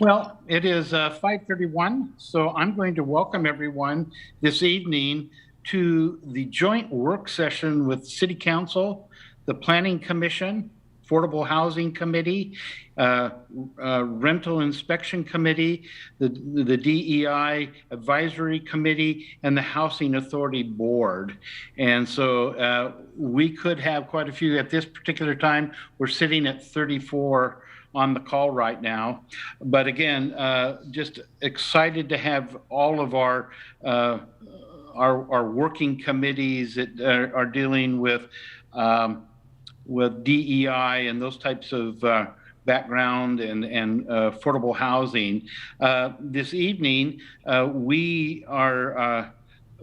Well, it is 5:31, so I'm going to welcome everyone this evening to the joint work session with City Council, the Planning Commission, Affordable Housing Committee, uh, Rental Inspection Committee, the DEI Advisory Committee, and the Housing Authority Board. And so we could have quite a few at this particular time. We're sitting at 34 on the call right now. But again, just excited to have all of our working committees that are dealing with DEI and those types of background and affordable housing. This evening, we are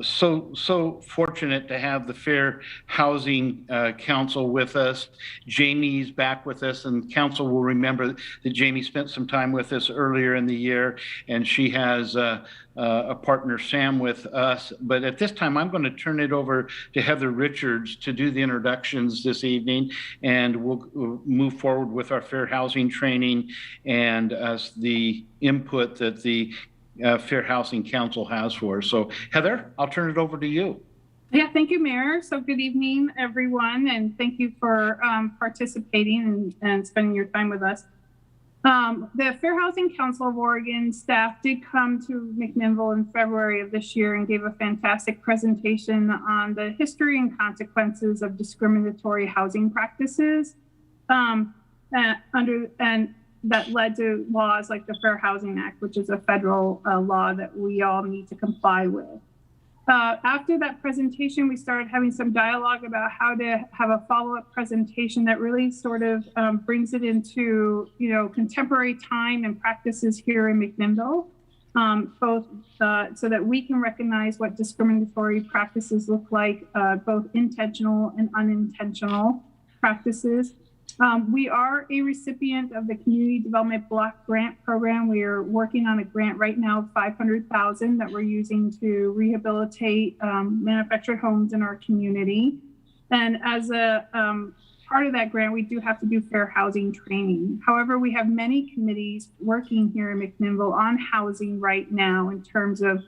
so fortunate to have the Fair Housing Council with us. Jamie's back with us, and council will remember that Jamie spent some time with us earlier in the year, and she has a partner, Sam, with us. But at this time, I'm going to turn it over to Heather Richards to do the introductions this evening, and we'll move forward with our fair housing training and the input that the Fair Housing Council has for us. So Heather, I'll turn it over to you. Yeah, thank you, Mayor. So good evening, everyone, and thank you for participating and spending your time with us. The Fair Housing Council of Oregon staff did come to McMinnville in February of this year and gave a fantastic presentation on the history and consequences of discriminatory housing practices that led to laws like the Fair Housing Act, which is a federal law that we all need to comply with. After that presentation, we started having some dialogue about how to have a follow-up presentation that really sort of brings it into, contemporary time and practices here in McMinnville, both so that we can recognize what discriminatory practices look like, both intentional and unintentional practices. We are a recipient of the Community Development Block Grant Program. We are working on a grant right now of $500,000 that we're using to rehabilitate manufactured homes in our community. And as a part of that grant, we do have to do fair housing training. However, we have many committees working here in McMinnville on housing right now in terms of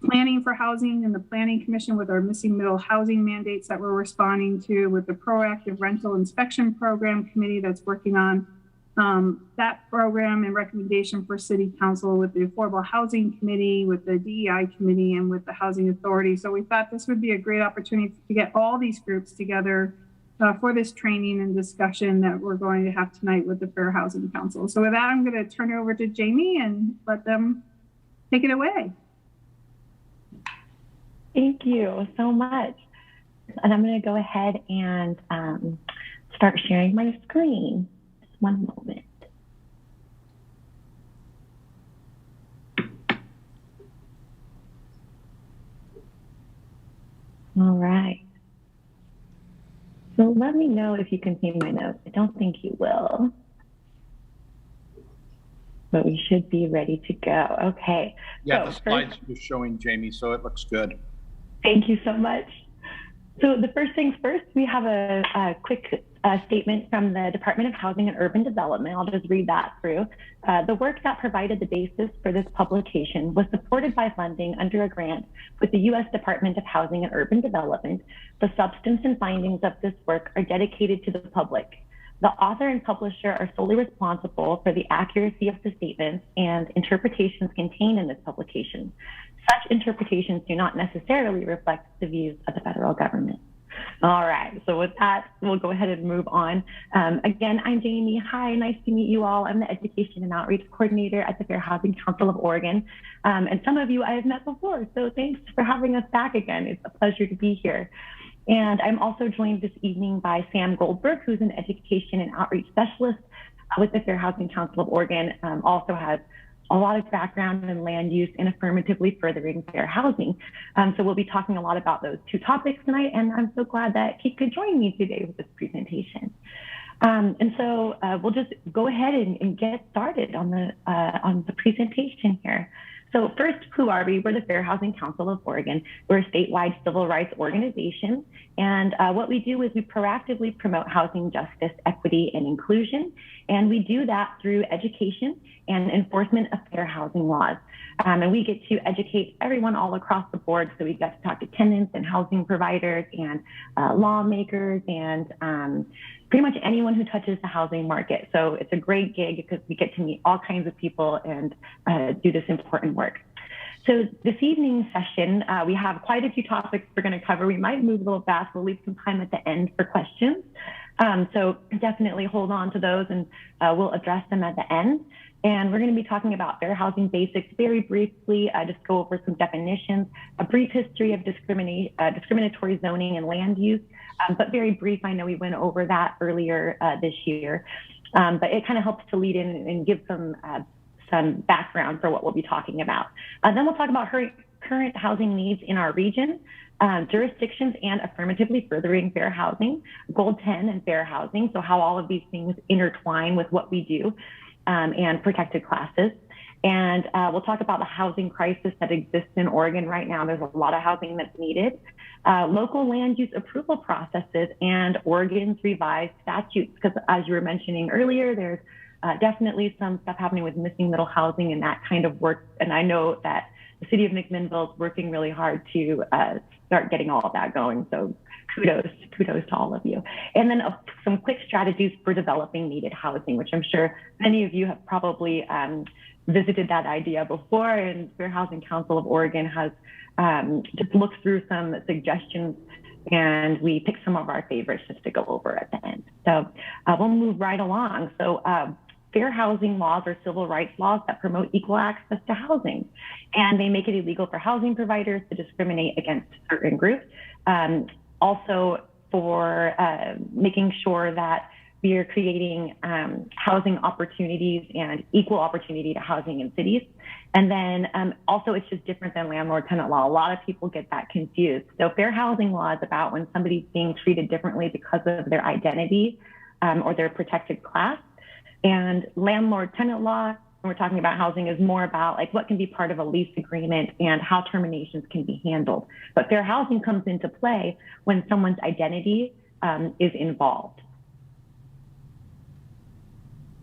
planning for housing and the Planning Commission with our missing middle housing mandates that we're responding to, with the proactive rental inspection program committee that's working on that program and recommendation for City Council, with the Affordable Housing Committee, with the DEI Committee, and with the Housing Authority. So we thought this would be a great opportunity to get all these groups together for this training and discussion that we're going to have tonight with the Fair Housing Council. So with that, I'm going to turn it over to Jamie and let them take it away. Thank you so much. And I'm going to go ahead and start sharing my screen. Just one moment. All right. So let me know if you can see my notes. I don't think you will, but we should be ready to go. Okay. Yeah, so the slides are showing, Jamie, so it looks good. Thank you so much. So the first things first, we have a quick statement from the Department of Housing and Urban Development. I'll just read that through. The work that provided the basis for this publication was supported by funding under a grant with the U.S. Department of Housing and Urban Development. The substance and findings of this work are dedicated to the public. The author and publisher are solely responsible for the accuracy of the statements and interpretations contained in this publication. Such interpretations do not necessarily reflect the views of the federal government. All right, so with that, we'll go ahead and move on. Again, I'm Jamie. Hi, nice to meet you all. I'm the Education and Outreach Coordinator at the Fair Housing Council of Oregon. And some of you I have met before, so thanks for having us back again. It's a pleasure to be here. And I'm also joined this evening by Sam Goldberg, who's an Education and Outreach Specialist with the Fair Housing Council of Oregon, also has a lot of background in land use and affirmatively furthering fair housing. So we'll be talking a lot about those two topics tonight, and I'm so glad that Kate could join me today with this presentation. And so we'll just go ahead and get started on the presentation here. So first, who are we? We're the Fair Housing Council of Oregon. We're a statewide civil rights organization. And what we do is we proactively promote housing justice, equity, and inclusion. And we do that through education and enforcement of fair housing laws. And we get to educate everyone all across the board. So we get to talk to tenants and housing providers and lawmakers and pretty much anyone who touches the housing market. So it's a great gig because we get to meet all kinds of people and do this important work. So this evening's session, we have quite a few topics we're going to cover. We might move a little fast. We'll leave some time at the end for questions. So definitely hold on to those and we'll address them at the end. And we're going to be talking about fair housing basics very briefly, just go over some definitions, a brief history of discriminatory zoning and land use, but very brief. I know we went over that earlier this year, but it kind of helps to lead in and give some background for what we'll be talking about. Then we'll talk about current housing needs in our region, jurisdictions and affirmatively furthering fair housing, Goal 10 and fair housing, so how all of these things intertwine with what we do. And protected classes. And we'll talk about the housing crisis that exists in Oregon right now. There's a lot of housing that's needed. Local land use approval processes and Oregon's revised statutes, because as you were mentioning earlier, there's definitely some stuff happening with missing middle housing and that kind of work. And I know that the city of McMinnville is working really hard to start getting all of that going. So kudos to all of you. And then some quick strategies for developing needed housing, which I'm sure many of you have probably visited that idea before. And Fair Housing Council of Oregon has just looked through some suggestions and we picked some of our favorites just to go over at the end. So we'll move right along. So fair housing laws are civil rights laws that promote equal access to housing. And they make it illegal for housing providers to discriminate against certain groups. Also for making sure that we are creating housing opportunities and equal opportunity to housing in cities. And then also it's just different than landlord-tenant law. A lot of people get that confused. So fair housing law is about when somebody's being treated differently because of their identity or their protected class. And landlord-tenant law, when we're talking about housing, is more about like what can be part of a lease agreement and how terminations can be handled. But fair housing comes into play when someone's identity is involved.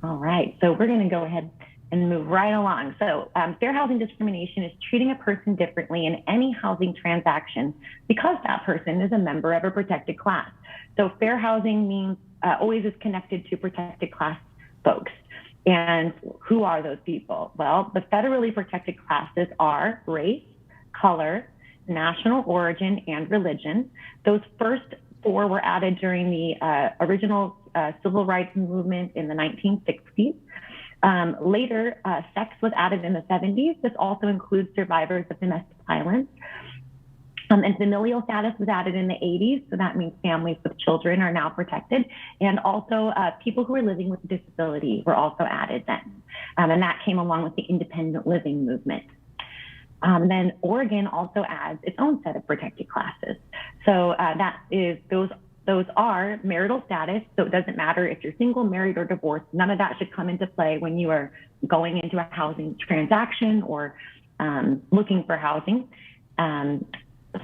All right, so we're going to go ahead and move right along. So fair housing discrimination is treating a person differently in any housing transaction because that person is a member of a protected class. So fair housing means always is connected to protected class folks. And who are those people? Well, the federally protected classes are race, color, national origin, and religion. Those first four were added during the original civil rights movement in the 1960s. Later, sex was added in the 70s. This also includes survivors of domestic violence. And familial status was added in the 80s, so that means families with children are now protected. And also people who are living with disability were also added then. And that came along with the independent living movement. Then Oregon also adds its own set of protected classes. So that is, those are marital status, so it doesn't matter if you're single, married, or divorced. None of that should come into play when you are going into a housing transaction or looking for housing.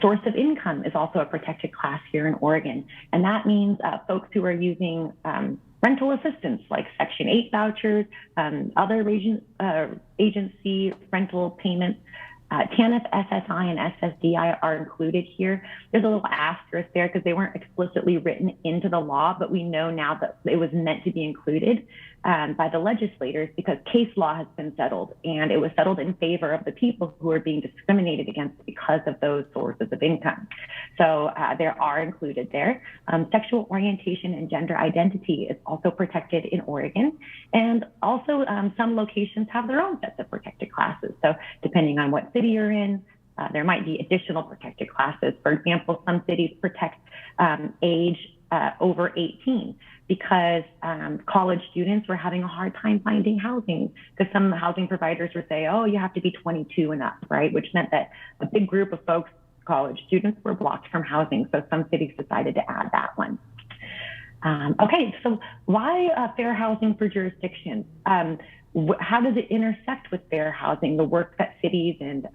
Source of income is also a protected class here in Oregon. And that means folks who are using rental assistance like Section 8 vouchers, other agency rental payments, TANF, SSI, and SSDI are included here. There's a little asterisk there because they weren't explicitly written into the law, but we know now that it was meant to be included by the legislators because case law has been settled, and it was settled in favor of the people who are being discriminated against because of those sources of income. So there are included there. Sexual orientation and gender identity is also protected in Oregon, and also some locations have their own sets of protected classes. So depending on what city you're in, there might be additional protected classes. For example, some cities protect age over 18 because college students were having a hard time finding housing because some housing providers would say, oh, you have to be 22 and up, right? Which meant that a big group of folks, college students, were blocked from housing. So some cities decided to add that one. Okay, so why fair housing for jurisdictions? how does it intersect with fair housing, the work that cities and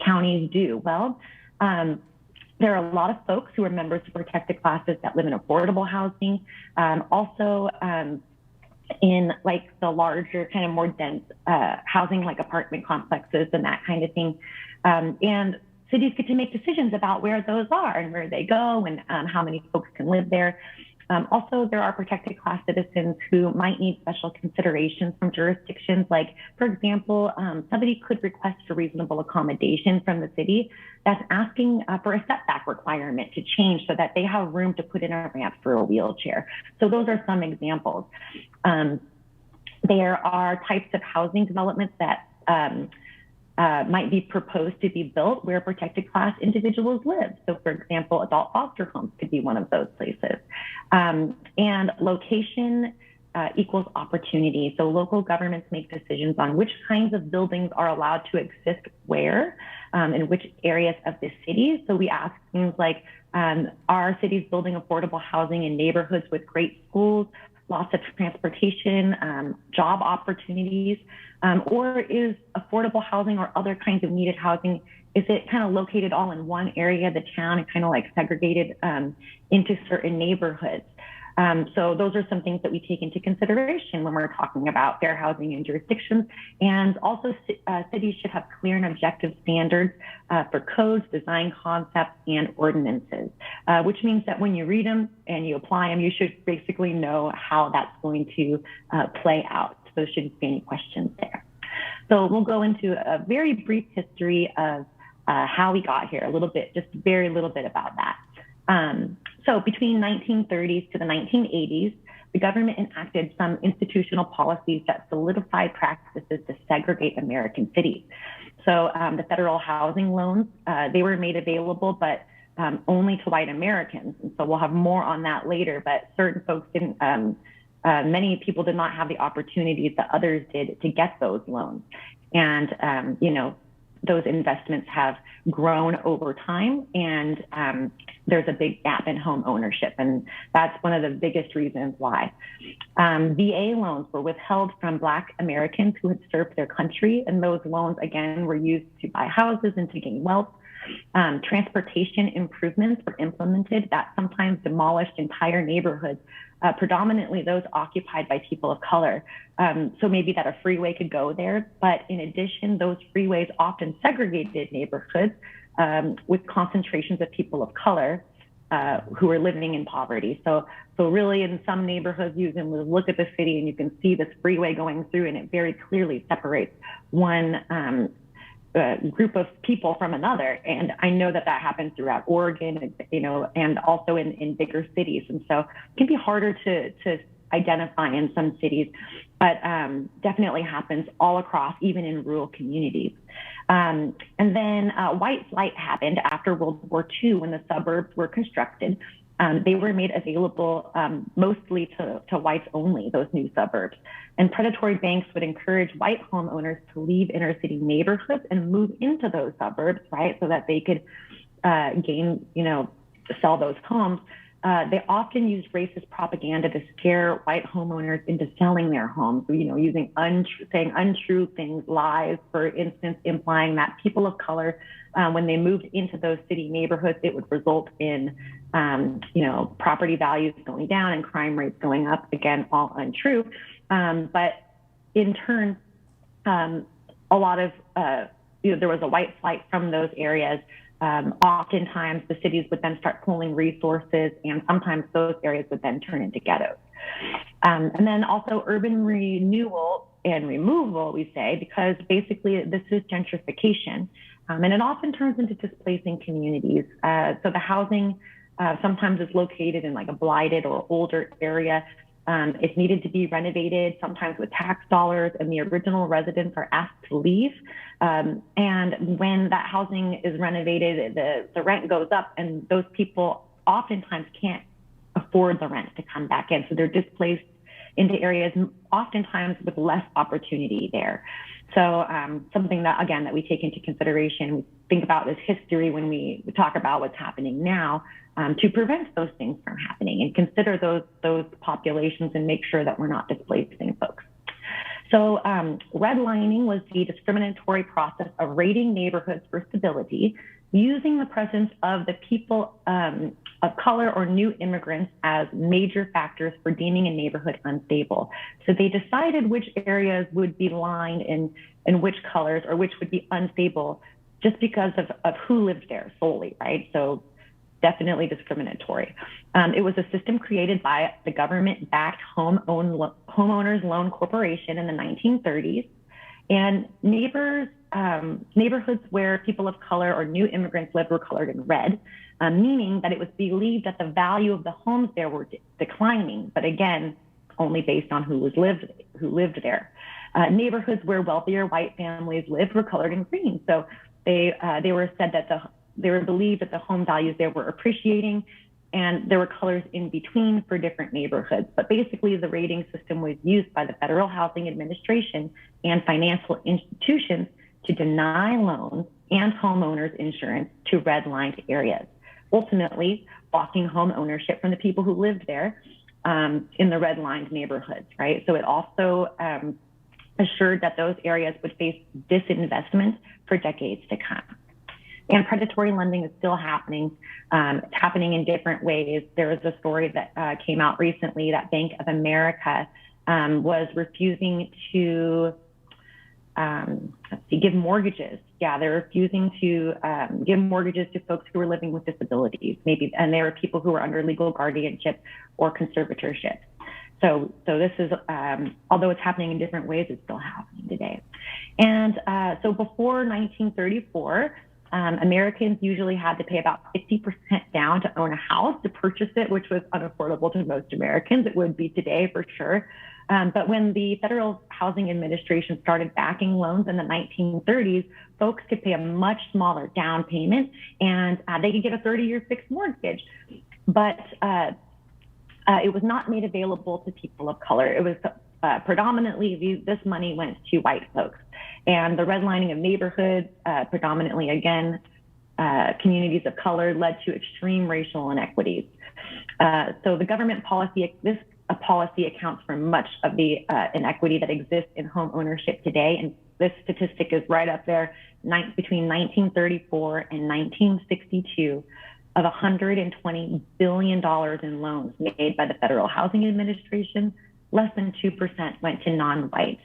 counties do? Well, there are a lot of folks who are members of protected classes that live in affordable housing. Also, in like the larger, kind of more dense housing, like apartment complexes and that kind of thing. And cities get to make decisions about where those are and where they go and how many folks can live there. Also, there are protected class citizens who might need special considerations from jurisdictions. Like, for example, somebody could request a reasonable accommodation from the city that's asking for a setback requirement to change so that they have room to put in a ramp for a wheelchair. So those are some examples. There are types of housing developments that might be proposed to be built where protected class individuals live. So for example, adult foster homes could be one of those places. And location equals opportunity. So local governments make decisions on which kinds of buildings are allowed to exist where, in which areas of the city. So we ask things like, are cities building affordable housing in neighborhoods with great schools, lots of transportation, job opportunities, or is affordable housing or other kinds of needed housing, is it kind of located all in one area of the town and kind of like segregated into certain neighborhoods? So those are some things that we take into consideration when we're talking about fair housing in jurisdictions. And also cities should have clear and objective standards for codes, design concepts, and ordinances, which means that when you read them and you apply them, you should basically know how that's going to play out. So there shouldn't be any questions there. So we'll go into a very brief history of how we got here, a little bit, just very little bit about that. So between 1930s to the 1980s, the government enacted some institutional policies that solidified practices to segregate American cities. So the federal housing loans, they were made available, but only to white Americans. And so we'll have more on that later, but certain folks didn't, many people did not have the opportunities that others did to get those loans. And, you know, those investments have grown over time, and there's a big gap in home ownership, and that's one of the biggest reasons why. VA loans were withheld from Black Americans who had served their country, and those loans, again, were used to buy houses and to gain wealth. Transportation improvements were implemented that sometimes demolished entire neighborhoods, predominantly those occupied by people of color. So maybe that a freeway could go there, but in addition, those freeways often segregated neighborhoods with concentrations of people of color who were living in poverty. So really in some neighborhoods, you can look at the city and you can see this freeway going through, and it very clearly separates one group of people from another. And I know that that happens throughout Oregon, you know, and also in bigger cities. And so it can be harder to identify in some cities, but definitely happens all across, even in rural communities. And then white flight happened after World War II when the suburbs were constructed. They were made available mostly to whites only, those new suburbs. And predatory banks would encourage white homeowners to leave inner city neighborhoods and move into those suburbs, right? So that they could gain, you know, sell those homes. They often used racist propaganda to scare white homeowners into selling their homes, you know, using saying untrue things, lies, for instance, implying that people of color, when they moved into those city neighborhoods, it would result in, you know, property values going down and crime rates going up. Again, all untrue. But in turn, a lot of, you know, there was a white flight from those areas. Oftentimes the cities would then start pooling resources, and sometimes those areas would then turn into ghettos. And then also urban renewal and removal, we say, because basically this is gentrification. And it often turns into displacing communities. So the housing sometimes is located in like a blighted or older area. It's needed to be renovated, sometimes with tax dollars, and the original residents are asked to leave. And when that housing is renovated, the rent goes up, and those people oftentimes can't afford the rent to come back in. So they're displaced into areas oftentimes with less opportunity there. So something that, again, that we take into consideration, we think about this history when we talk about what's happening now, to prevent those things from happening and consider those populations and make sure that we're not displacing folks. So redlining was the discriminatory process of rating neighborhoods for stability using the presence of the people of color or new immigrants as major factors for deeming a neighborhood unstable. So they decided which areas would be lined in which colors or which would be unstable just because of who lived there solely, right? So definitely discriminatory. It was a system created by the government-backed Homeowners Loan Corporation in the 1930s. And neighborhoods where people of color or new immigrants lived were colored in red, meaning that it was believed that the value of the homes there were declining, but again, only based on who lived there. Neighborhoods where wealthier white families lived were colored in green. So they were believed that the home values there were appreciating, and there were colors in between for different neighborhoods. But basically, the rating system was used by the Federal Housing Administration and financial institutions to deny loans and homeowners insurance to redlined areas, ultimately blocking home ownership from the people who lived there in the redlined neighborhoods, right? So it also assured that those areas would face disinvestment for decades to come. And predatory lending is still happening. It's happening in different ways. There was a story that came out recently that Bank of America was refusing to give mortgages. Yeah, they're refusing to give mortgages to folks who were living with disabilities, maybe, and there were people who were under legal guardianship or conservatorship. So this is, although it's happening in different ways, it's still happening today. And so before 1934, Americans usually had to pay about 50% down to own a house to purchase it, which was unaffordable to most Americans. It would be today for sure. But when the Federal Housing Administration started backing loans in the 1930s, folks could pay a much smaller down payment and they could get a 30-year fixed mortgage. But it was not made available to people of color. It was predominantly, this money went to white folks. And the redlining of neighborhoods, predominantly, again, communities of color, led to extreme racial inequities. So the government policy, this policy accounts for much of the inequity that exists in home ownership today. And this statistic is right up there. Between 1934 and 1962, of $120 billion in loans made by the Federal Housing Administration, less than 2% went to non-whites.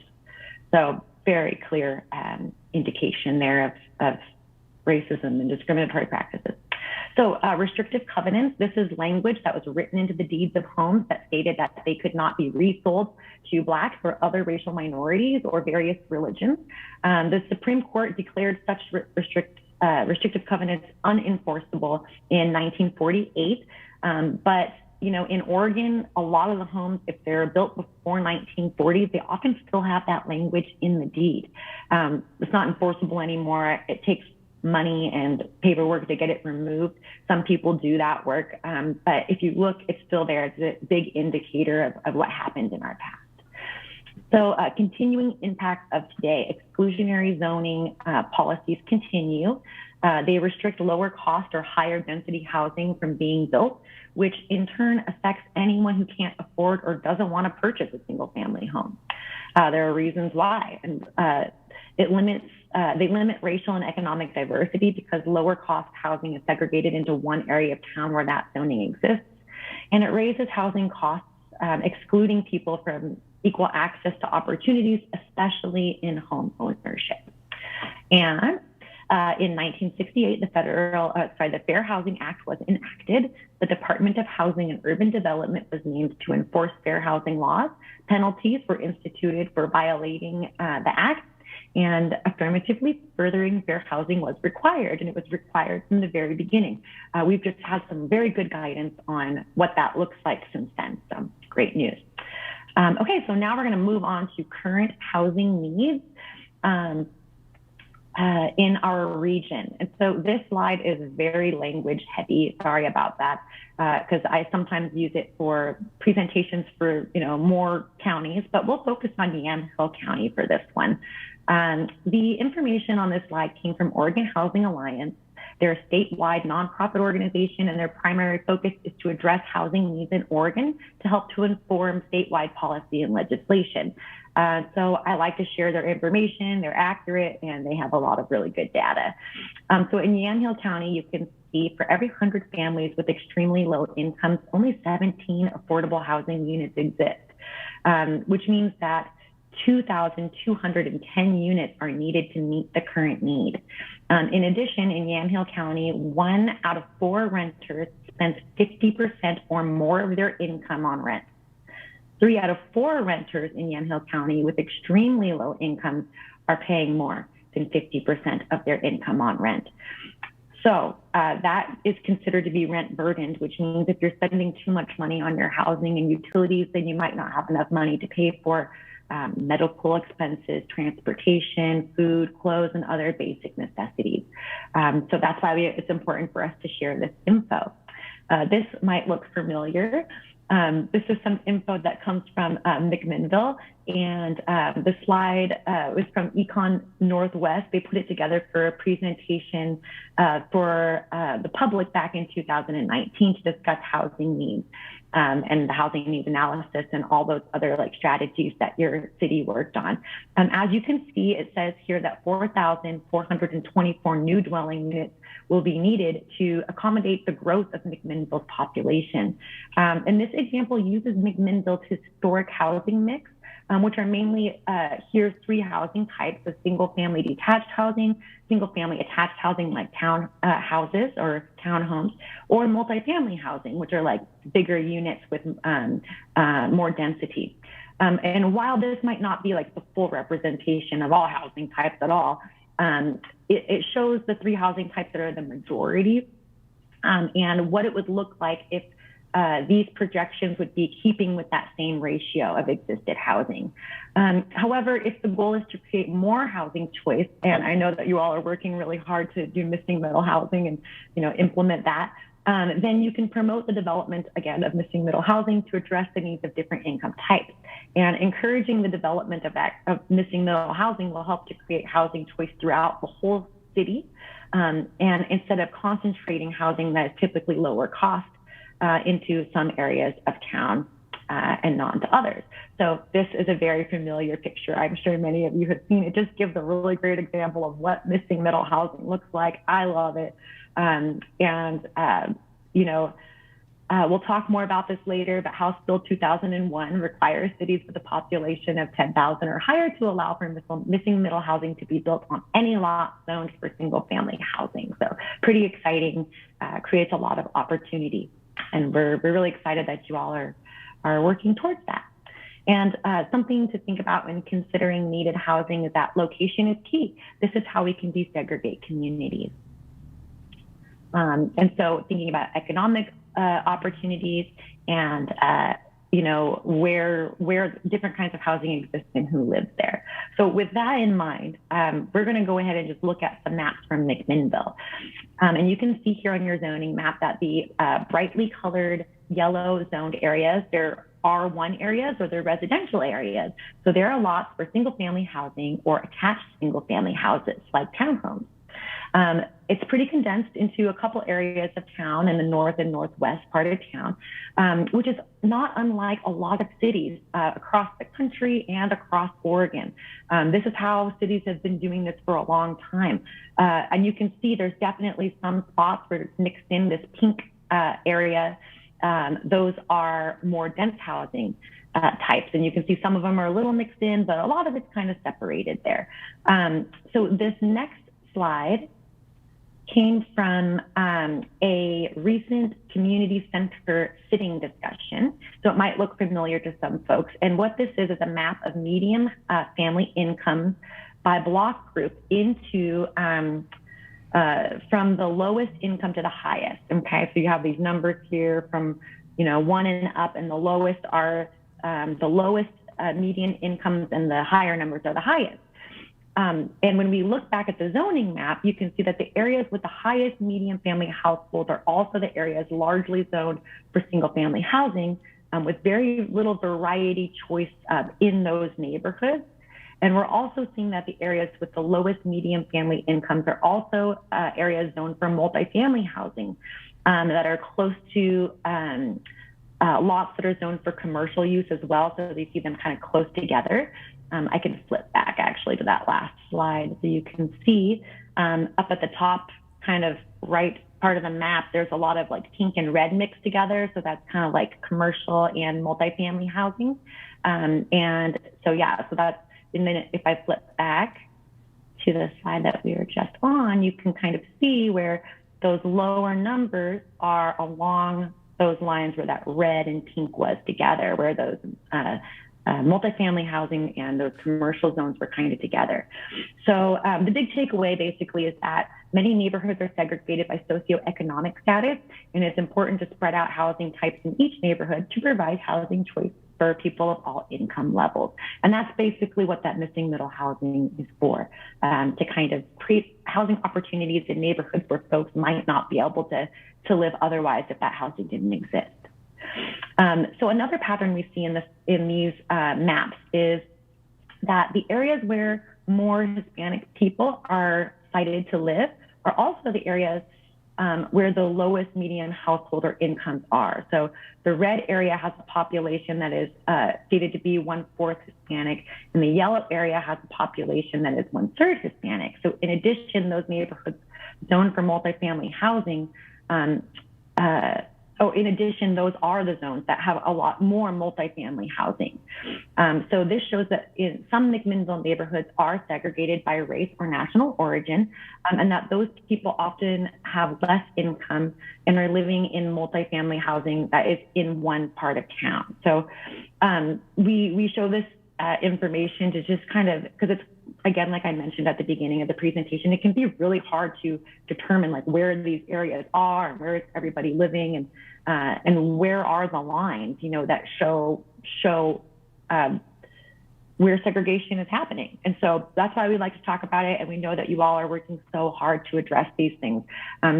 So very clear indication there of racism and discriminatory practices. So restrictive covenants, this is language that was written into the deeds of homes that stated that they could not be resold to Blacks or other racial minorities or various religions. The Supreme Court declared such restrictive covenants unenforceable in 1948. But you know, in Oregon, a lot of the homes, if they're built before 1940, they often still have that language in the deed. It's not enforceable anymore. It takes money and paperwork to get it removed. Some people do that work, but if you look, it's still there. It's a big indicator of what happened in our past. So continuing impacts of today, exclusionary zoning policies continue. They restrict lower cost or higher density housing from being built, which in turn affects anyone who can't afford or doesn't want to purchase a single family home. There are reasons why, and they limit racial and economic diversity because lower cost housing is segregated into one area of town where that zoning exists. And it raises housing costs, excluding people from equal access to opportunities, especially in home ownership. And in 1968, the Fair Housing Act was enacted. The Department of Housing and Urban Development was named to enforce fair housing laws. Penalties were instituted for violating the act, and affirmatively furthering fair housing was required, and it was required from the very beginning. We've just had some very good guidance on what that looks like since then, so great news. Okay, so now we're going to move on to current housing needs in our region. And so this slide is very language heavy. Sorry about that, because I sometimes use it for presentations for more counties, but we'll focus on Yamhill County for this one. The information on this slide came from Oregon Housing Alliance. They're a statewide nonprofit organization, and their primary focus is to address housing needs in Oregon to help to inform statewide policy and legislation. So I like to share their information. They're accurate and they have a lot of really good data. So in Yamhill County, you can see for every 100 families with extremely low incomes, only 17 affordable housing units exist, which means that 2,210 units are needed to meet the current need. In addition, in Yamhill County, 1 out of 4 renters spends 50% or more of their income on rent. 3 out of 4 renters in Yamhill County with extremely low incomes are paying more than 50% of their income on rent. So that is considered to be rent burdened, which means if you're spending too much money on your housing and utilities, then you might not have enough money to pay for medical expenses, transportation, food, clothes, and other basic necessities. So that's why it's important for us to share this info. This might look familiar. This is some info that comes from McMinnville, and the slide was from Econ Northwest. They put it together for a presentation for the public back in 2019 to discuss housing needs and the housing needs analysis and all those other like strategies that your city worked on. As you can see, it says here that 4,424 new dwelling units will be needed to accommodate the growth of McMinnville's population. And this example uses McMinnville's historic housing mix, which are mainly here's 3 housing types of single-family detached housing, single-family attached housing like town houses or townhomes, or multifamily housing, which are like bigger units with more density. And while this might not be like the full representation of all housing types at all, it shows the 3 housing types that are the majority and what it would look like if these projections would be keeping with that same ratio of existed housing. However, if the goal is to create more housing choice, and I know that you all are working really hard to do missing middle housing and implement that, then you can promote the development again of missing middle housing to address the needs of different income types. And encouraging the development of missing middle housing will help to create housing choice throughout the whole city. And instead of concentrating housing that is typically lower cost into some areas of town and not into others. So this is a very familiar picture. I'm sure many of you have seen it. Just gives a really great example of what missing middle housing looks like. I love it. We'll talk more about this later, but House Bill 2001 requires cities with a population of 10,000 or higher to allow for missing middle housing to be built on any lot zoned for single family housing. So pretty exciting, creates a lot of opportunity. And we're really excited that you all are working towards that. And something to think about when considering needed housing is that location is key. This is how we can desegregate communities. And so thinking about economic opportunities and where different kinds of housing exist and who lives there. So with that in mind, we're going to go ahead and just look at some maps from McMinnville. And you can see here on your zoning map that the brightly colored yellow zoned areas, they're R1 areas or they're residential areas. So there are lots for single family housing or attached single family houses like townhomes. It's pretty condensed into a couple areas of town in the north and northwest part of town, which is not unlike a lot of cities across the country and across Oregon. This is how cities have been doing this for a long time. And you can see there's definitely some spots where it's mixed in this pink area. Those are more dense housing types. And you can see some of them are a little mixed in, but a lot of it's kind of separated there. So this next slide came from a recent community center sitting discussion. So it might look familiar to some folks. And what this is a map of median family incomes by block group into from the lowest income to the highest. Okay, so you have these numbers here from 1 and up, and the lowest are the lowest median incomes, and the higher numbers are the highest. And when we look back at the zoning map, you can see that the areas with the highest median family households are also the areas largely zoned for single family housing, with very little variety choice in those neighborhoods. And we're also seeing that the areas with the lowest median family incomes are also areas zoned for multifamily housing that are close to lots that are zoned for commercial use as well. So they see them kind of close together. I can flip back actually to that last slide so you can see up at the top kind of right part of the map, there's a lot of like pink and red mixed together. So that's kind of like commercial and multifamily housing. And so, yeah, so that's, and then if I flip back to the slide that we were just on, you can kind of see where those lower numbers are along those lines where that red and pink was together, where those multifamily housing and those commercial zones were kind of together. So the big takeaway basically is that many neighborhoods are segregated by socioeconomic status, and it's important to spread out housing types in each neighborhood to provide housing choice for people of all income levels. And that's basically what that missing middle housing is for, to kind of create housing opportunities in neighborhoods where folks might not be able to live otherwise if that housing didn't exist. So another pattern we see in these maps is that the areas where more Hispanic people are cited to live are also the areas where the lowest median household or incomes are. So the red area has a population that is stated to be 1/4 Hispanic, and the yellow area has a population that is 1/3 Hispanic. So in addition, those neighborhoods zoned for multifamily housing, in addition, those are the zones that have a lot more multifamily housing. So this shows that in some McMinnville neighborhoods are segregated by race or national origin, and that those people often have less income and are living in multifamily housing that is in one part of town. So we show this information to just kind of, because it's, again, like I mentioned at the beginning of the presentation, it can be really hard to determine like where these areas are and where is everybody living, and where are the lines, you know, that show where segregation is happening. And so that's why we like to talk about it. And we know that you all are working so hard to address these things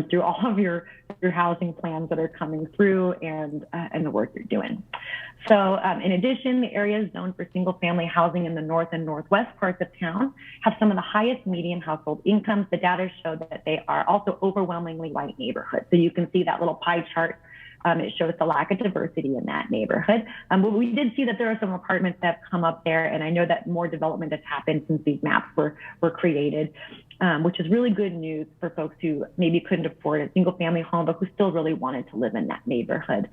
through all of your housing plans that are coming through and the work you're doing. So in addition, the areas zoned for single family housing in the north and northwest parts of town have some of the highest median household incomes. The data show that they are also overwhelmingly white neighborhoods. So you can see that little pie chart. It shows the lack of diversity in that neighborhood. But we did see that there are some apartments that have come up there, and I know that more development has happened since these maps were created, which is really good news for folks who maybe couldn't afford a single family home, but who still really wanted to live in that neighborhood.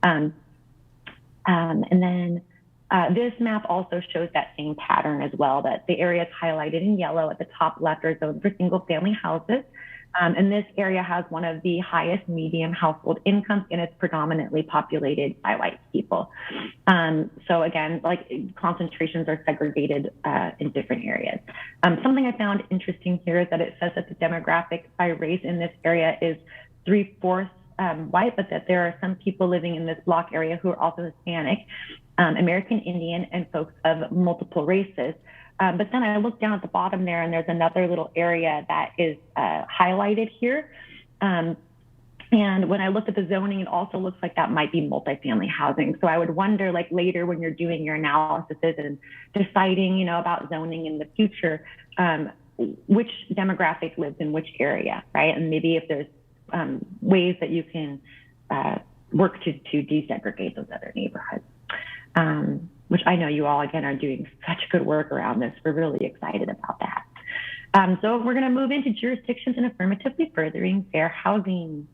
And then this map also shows that same pattern as well, that the areas highlighted in yellow at the top left are zoned for single family houses. And this area has one of the highest median household incomes, and it's predominantly populated by white people. So again, like concentrations are segregated in different areas. Something I found interesting here is that it says that the demographic by race in this area is 3/4 white, but that there are some people living in this block area who are also Hispanic, American Indian, and folks of multiple races. But then I look down at the bottom there, and there's another little area that is highlighted here. And when I looked at the zoning, it also looks like that might be multifamily housing. So I would wonder, like later when you're doing your analysis and deciding, you know, about zoning in the future, which demographic lives in which area, right? And maybe if there's ways that you can work to desegregate those other neighborhoods. Which I know you all, again, are doing such good work around this. We're really excited about that. So we're going to move into jurisdictions and affirmatively furthering fair housing.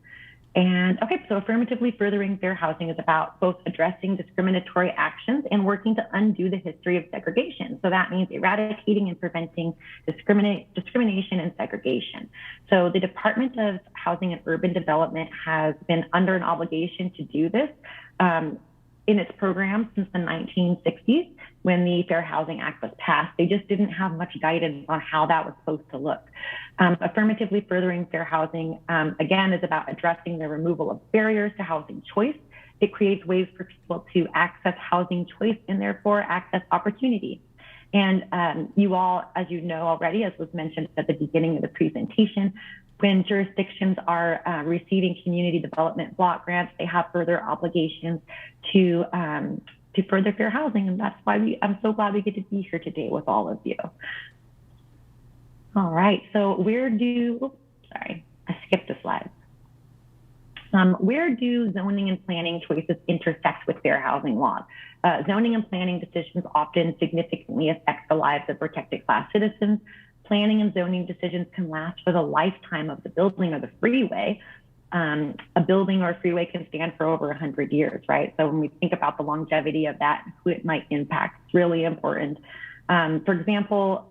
And okay, so affirmatively furthering fair housing is about both addressing discriminatory actions and working to undo the history of segregation. So that means eradicating and preventing discrimination and segregation. So the Department of Housing and Urban Development has been under an obligation to do this in its program since the 1960s, when the Fair Housing Act was passed. They just didn't have much guidance on how that was supposed to look. Affirmatively furthering fair housing, again, is about addressing the removal of barriers to housing choice. It creates ways for people to access housing choice and therefore access opportunity. And you all, as you know already, as was mentioned at the beginning of the presentation, when jurisdictions are receiving community development block grants, they have further obligations to further fair housing. And that's why I'm so glad we get to be here today with all of you. All right, so I skipped a slide. Where do zoning and planning choices intersect with fair housing laws? Zoning and planning decisions often significantly affect the lives of protected class citizens. Planning and zoning decisions can last for the lifetime of the building or the freeway. A building or a freeway can stand for over 100 years, right? So when we think about the longevity of that, who it might impact, it's really important. For example,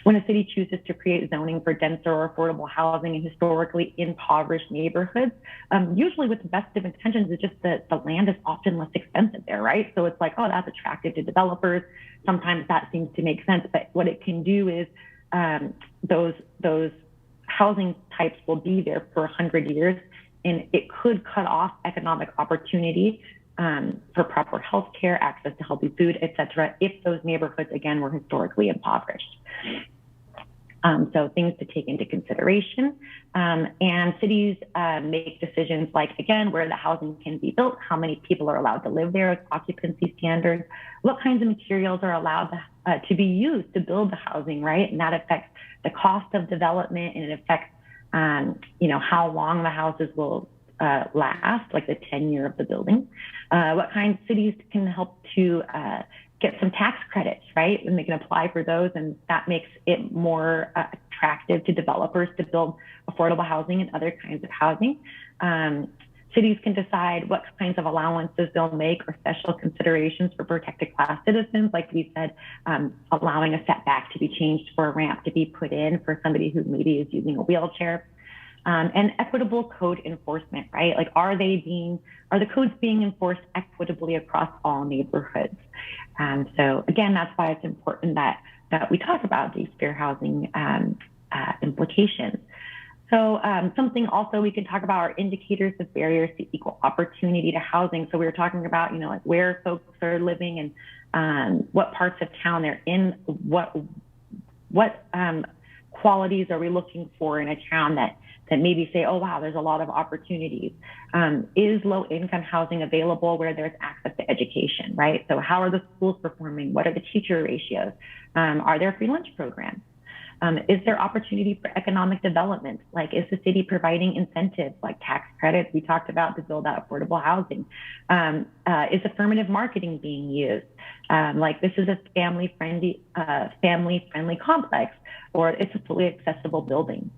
when a city chooses to create zoning for denser or affordable housing in historically impoverished neighborhoods, usually with the best of intentions, it's just that the land is often less expensive there, right? So it's like, oh, that's attractive to developers. Sometimes that seems to make sense, but what it can do is those housing types will be there for 100 years, and it could cut off economic opportunity for proper health care, access to healthy food, et cetera, if those neighborhoods, again, were historically impoverished. So things to take into consideration. And cities make decisions like, again, where the housing can be built, how many people are allowed to live there, occupancy standards, what kinds of materials are allowed to be used to build the housing, right? And that affects the cost of development, and it affects, how long the houses will last, like the tenure of the building. What kinds of cities can help to get some tax credits, right? And they can apply for those, and that makes it more attractive to developers to build affordable housing and other kinds of housing. Cities can decide what kinds of allowances they'll make or special considerations for protected class citizens. Like we said, allowing a setback to be changed for a ramp to be put in for somebody who maybe is using a wheelchair. And equitable code enforcement, right? Like, are the codes being enforced equitably across all neighborhoods? So again, that's why it's important that we talk about these fair housing implications. So something also we can talk about are indicators of barriers to equal opportunity to housing. So we were talking about, like where folks are living and what parts of town they're in, what qualities are we looking for in a town that maybe say, oh, wow, there's a lot of opportunities. Is low-income housing available where there's access to education, right? So how are the schools performing? What are the teacher ratios? Are there free lunch programs? Is there opportunity for economic development? Like, is the city providing incentives like tax credits we talked about to build out affordable housing? Is affirmative marketing being used? Like, this is a family-friendly complex, or it's a fully accessible building.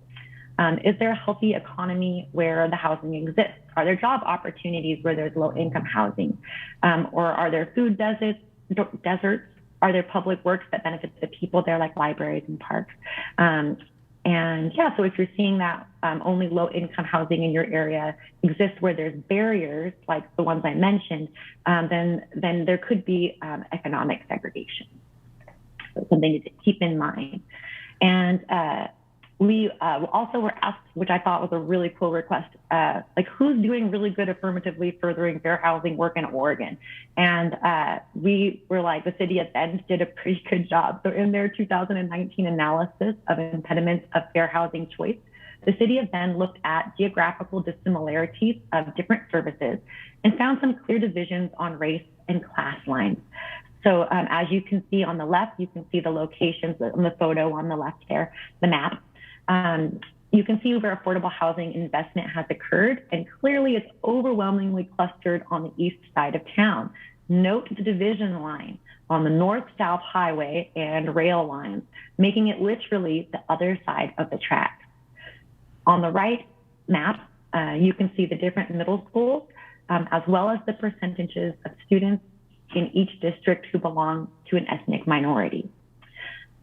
Is there a healthy economy where the housing exists? Are there job opportunities where there's low-income housing? Or are there food deserts? Are there public works that benefit the people there, like libraries and parks? So if you're seeing that only low-income housing in your area exists where there's barriers, like the ones I mentioned, then there could be economic segregation. So something to keep in mind. And we also were asked, which I thought was a really cool request, like, who's doing really good affirmatively furthering fair housing work in Oregon? And we were like, the city of Bend did a pretty good job. So in their 2019 analysis of impediments of fair housing choice, the city of Bend looked at geographical dissimilarities of different services and found some clear divisions on race and class lines. So as you can see on the left, you can see the locations on the photo on the left there, the map. You can see where affordable housing investment has occurred, and clearly it's overwhelmingly clustered on the east side of town. Note the division line on the north-south highway and rail lines, making it literally the other side of the tracks. On the right map, you can see the different middle schools, as well as the percentages of students in each district who belong to an ethnic minority.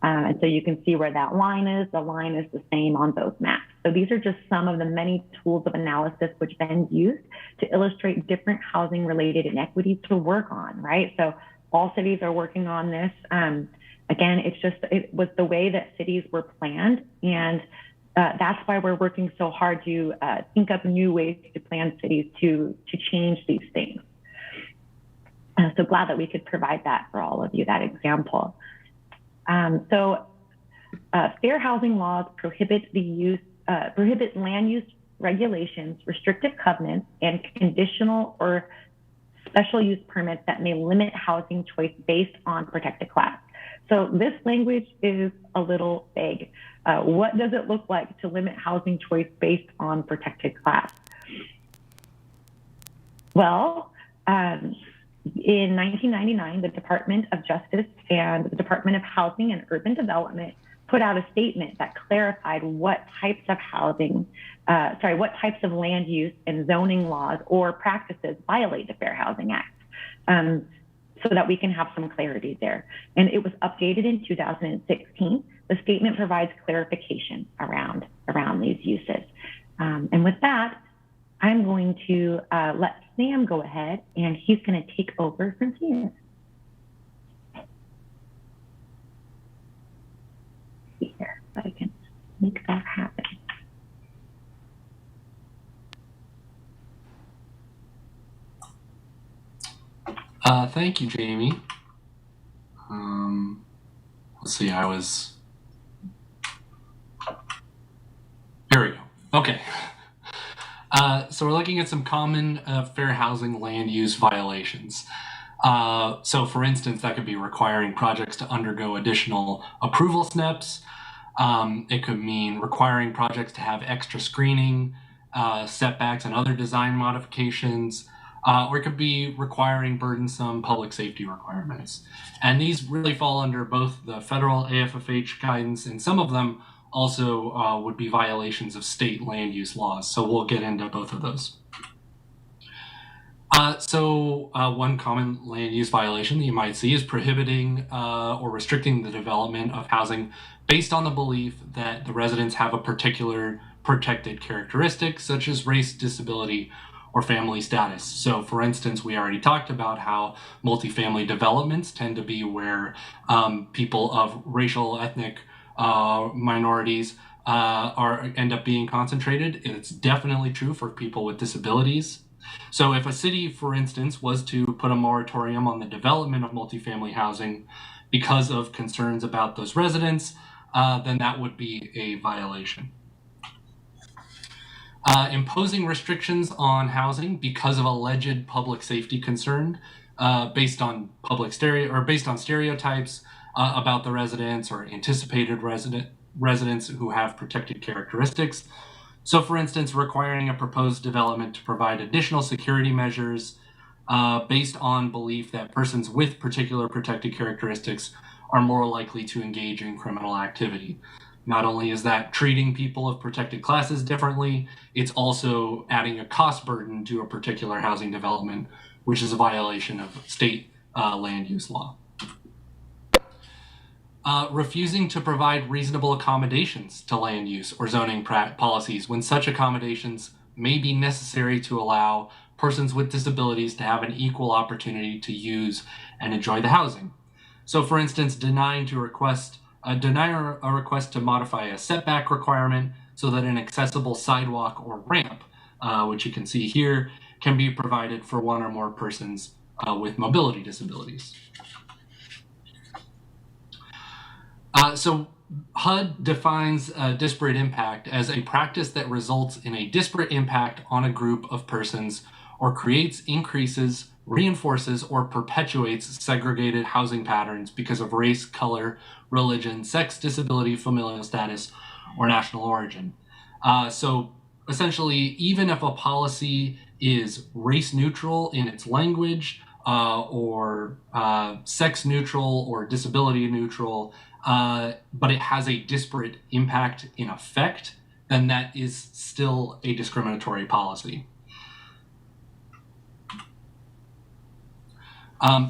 And so you can see where that line is. The line is the same on both maps. So these are just some of the many tools of analysis which Bend used to illustrate different housing-related inequities to work on, right? So all cities are working on this. Again, it was the way that cities were planned, and that's why we're working so hard to think up new ways to plan cities to change these things. So glad that we could provide that for all of you, that example. Fair housing laws prohibit land use regulations, restrictive covenants, and conditional or special use permits that may limit housing choice based on protected class. So this language is a little vague. What does it look like to limit housing choice based on protected class? Well, in 1999, the Department of Justice and the Department of Housing and Urban Development put out a statement that clarified what types of what types of land use and zoning laws or practices violate the Fair Housing Act, so that we can have some clarity there. And it was updated in 2016. The statement provides clarification around these uses. And with that, I'm going to let Sam go ahead, and he's going to take over from here. Here, so I can make that happen. Thank you, Jamie. Let's see, here we go. Okay. So we're looking at some common fair housing land use violations. So for instance, that could be requiring projects to undergo additional approval steps. It could mean requiring projects to have extra screening, setbacks, and other design modifications. Or it could be requiring burdensome public safety requirements. And these really fall under both the federal AFFH guidance, and some of them also would be violations of state land use laws. So we'll get into both of those. One common land use violation that you might see is prohibiting or restricting the development of housing based on the belief that the residents have a particular protected characteristic, such as race, disability, or family status. So for instance, we already talked about how multifamily developments tend to be where people of racial, ethnic minorities end up being concentrated. It's definitely true for people with disabilities. So if a city, for instance, was to put a moratorium on the development of multifamily housing because of concerns about those residents, then that would be a violation. Imposing restrictions on housing because of alleged public safety concern, based on stereotypes about the residents or anticipated residents who have protected characteristics. So, for instance, requiring a proposed development to provide additional security measures based on belief that persons with particular protected characteristics are more likely to engage in criminal activity. Not only is that treating people of protected classes differently, it's also adding a cost burden to a particular housing development, which is a violation of state land use law. Refusing to provide reasonable accommodations to land use or zoning policies when such accommodations may be necessary to allow persons with disabilities to have an equal opportunity to use and enjoy the housing. So for instance, denying a request to modify a setback requirement so that an accessible sidewalk or ramp, which you can see here, can be provided for one or more persons with mobility disabilities. So HUD defines disparate impact as a practice that results in a disparate impact on a group of persons or creates, increases, reinforces, or perpetuates segregated housing patterns because of race, color, religion, sex, disability, familial status, or national origin. So essentially, even if a policy is race neutral in its language, or sex neutral or disability neutral, but it has a disparate impact in effect, then that is still a discriminatory policy.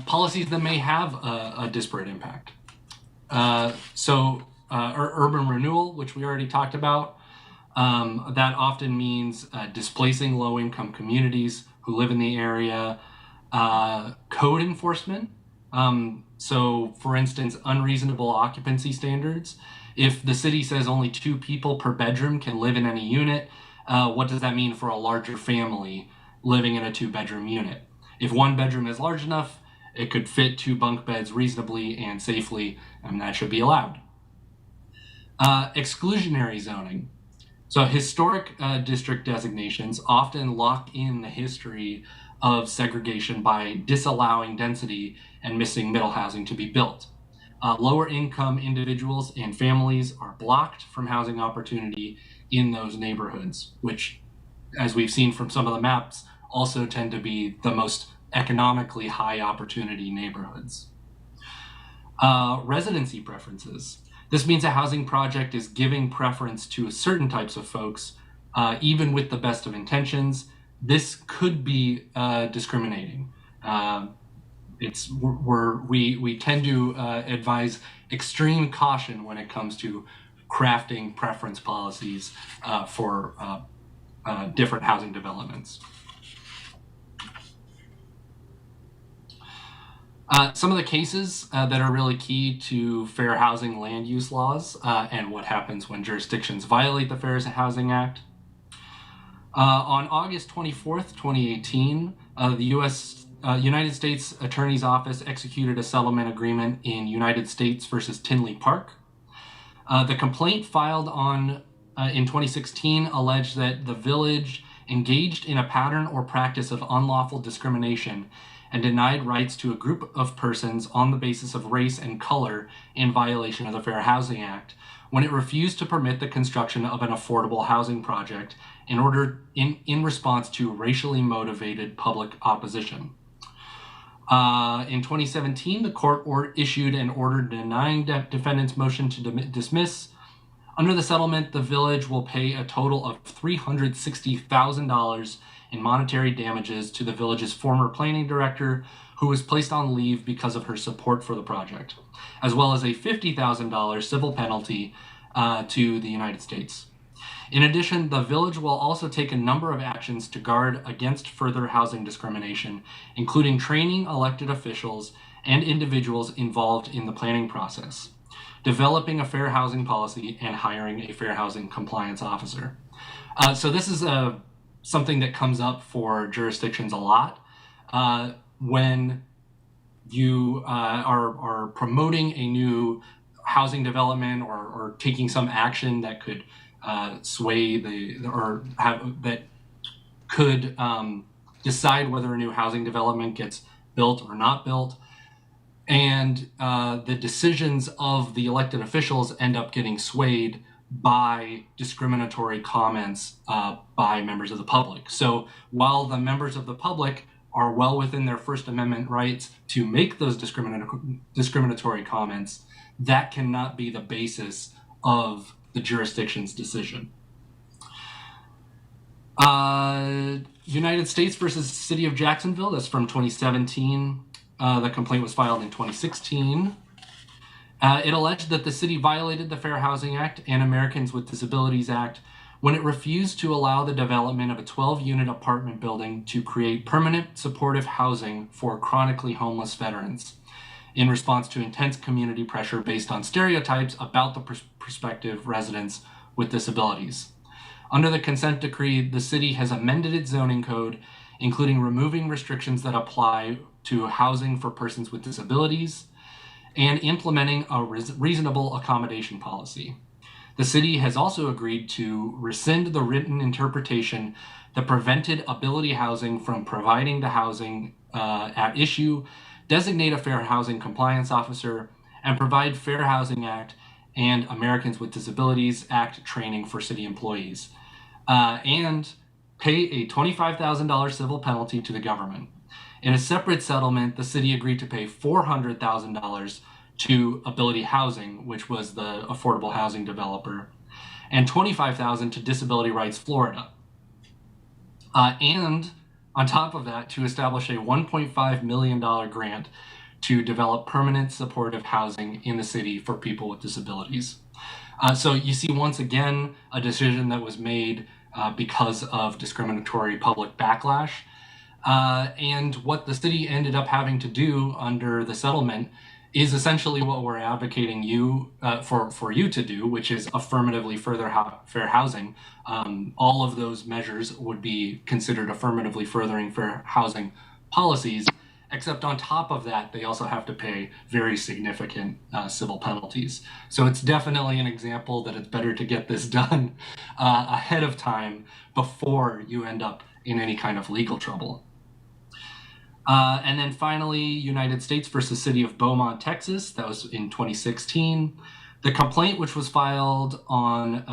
Policies that may have a disparate impact. Urban renewal, which we already talked about, that often means displacing low-income communities who live in the area. Code enforcement. So for instance, unreasonable occupancy standards. If the city says only 2 people per bedroom can live in any unit, what does that mean for a larger family living in a 2-bedroom unit? If 1 bedroom is large enough, it could fit 2 bunk beds reasonably and safely, and that should be allowed. Exclusionary zoning. So historic district designations often lock in the history of segregation by disallowing density and missing middle housing to be built. lower income individuals and families are blocked from housing opportunity in those neighborhoods, which, as we've seen from some of the maps, also tend to be the most economically high opportunity neighborhoods. Residency preferences. This means a housing project is giving preference to certain types of folks, even with the best of intentions. This could be discriminating. We tend to advise extreme caution when it comes to crafting preference policies for different housing developments. Some of the cases that are really key to fair housing land use laws and what happens when jurisdictions violate the Fair Housing Act. On August 24th, 2018, the United States Attorney's Office executed a settlement agreement in United States versus Tinley Park. The complaint filed in 2016 alleged that the village engaged in a pattern or practice of unlawful discrimination and denied rights to a group of persons on the basis of race and color in violation of the Fair Housing Act when it refused to permit the construction of an affordable housing project in response to racially motivated public opposition. In 2017, the court issued an order denying defendants' motion to dismiss. Under the settlement, the village will pay a total of $360,000 in monetary damages to the village's former planning director, who was placed on leave because of her support for the project, as well as a $50,000 civil penalty to the United States. In addition, the village will also take a number of actions to guard against further housing discrimination, including training elected officials and individuals involved in the planning process, developing a fair housing policy, and hiring a fair housing compliance officer. So this is something that comes up for jurisdictions a lot. When you are promoting a new housing development or taking some action that could sway that could decide whether a new housing development gets built or not built, and the decisions of the elected officials end up getting swayed by discriminatory comments by members of the public. So while the members of the public are well within their First Amendment rights to make those discriminatory comments, that cannot be the basis of the jurisdiction's decision. United States versus City of Jacksonville, that's from 2017. The complaint was filed in 2016. It alleged that the city violated the Fair Housing Act and Americans with Disabilities Act when it refused to allow the development of a 12-unit apartment building to create permanent supportive housing for chronically homeless veterans in response to intense community pressure based on stereotypes about the prospective residents with disabilities. Under the consent decree, the city has amended its zoning code, including removing restrictions that apply to housing for persons with disabilities and implementing a reasonable accommodation policy. The city has also agreed to rescind the written interpretation that prevented Ability Housing from providing the housing at issue, designate a Fair Housing Compliance Officer, and provide Fair Housing Act and Americans with Disabilities Act training for city employees, and pay a $25,000 civil penalty to the government. In a separate settlement, the city agreed to pay $400,000 to Ability Housing, which was the affordable housing developer, and $25,000 to Disability Rights Florida. And on top of that, to establish a $1.5 million grant to develop permanent supportive housing in the city for people with disabilities. So you see, once again, a decision that was made because of discriminatory public backlash. And what the city ended up having to do under the settlement is essentially what we're advocating for you to do, which is affirmatively further fair housing. All of those measures would be considered affirmatively furthering fair housing policies, except on top of that, they also have to pay very significant civil penalties. So it's definitely an example that it's better to get this done ahead of time before you end up in any kind of legal trouble. And then finally, United States versus City of Beaumont, Texas. That was in 2016. The complaint, which was filed on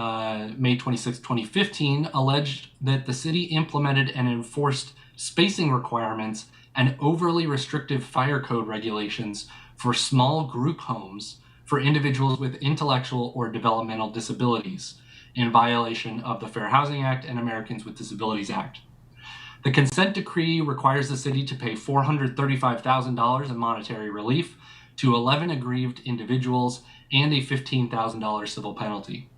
May 26, 2015, alleged that the city implemented and enforced spacing requirements and overly restrictive fire code regulations for small group homes for individuals with intellectual or developmental disabilities in violation of the Fair Housing Act and Americans with Disabilities Act. The consent decree requires the city to pay $435,000 in monetary relief to 11 aggrieved individuals and a $15,000 civil penalty.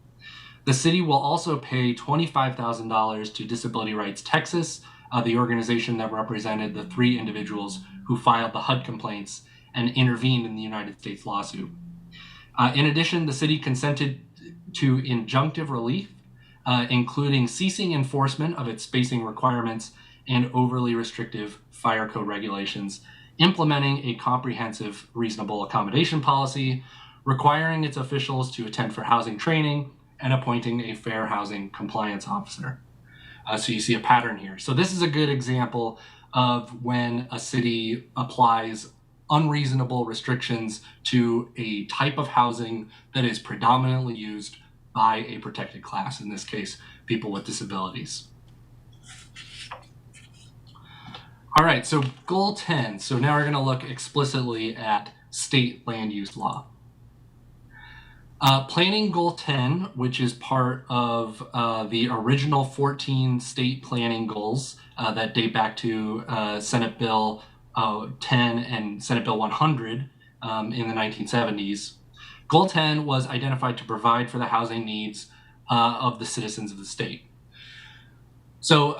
The city will also pay $25,000 to Disability Rights Texas, the organization that represented the 3 individuals who filed the HUD complaints and intervened in the United States lawsuit. In addition, the city consented to injunctive relief, including ceasing enforcement of its spacing requirements and overly restrictive fire code regulations, implementing a comprehensive reasonable accommodation policy, requiring its officials to attend for housing training, and appointing a fair housing compliance officer. So you see a pattern here. So this is a good example of when a city applies unreasonable restrictions to a type of housing that is predominantly used by a protected class, in this case, people with disabilities. All right, so goal 10. So now we're going to look explicitly at state land use law. Planning goal 10, which is part of the original 14 state planning goals that date back to Senate Bill 10 and Senate Bill 100 in the 1970s. Goal 10 was identified to provide for the housing needs of the citizens of the state. So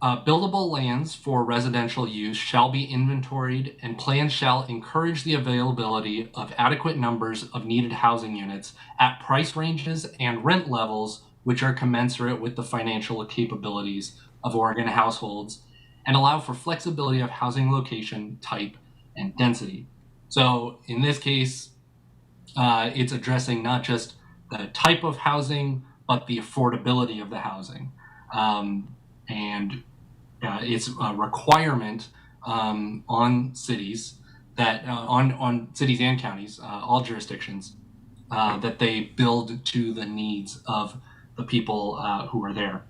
buildable lands for residential use shall be inventoried, and plans shall encourage the availability of adequate numbers of needed housing units at price ranges and rent levels which are commensurate with the financial capabilities of Oregon households, and allow for flexibility of housing location, type, and density. So in this case, it's addressing not just the type of housing, but the affordability of the housing. It's a requirement on cities that on cities and counties, all jurisdictions, that they build to the needs of the people who are there.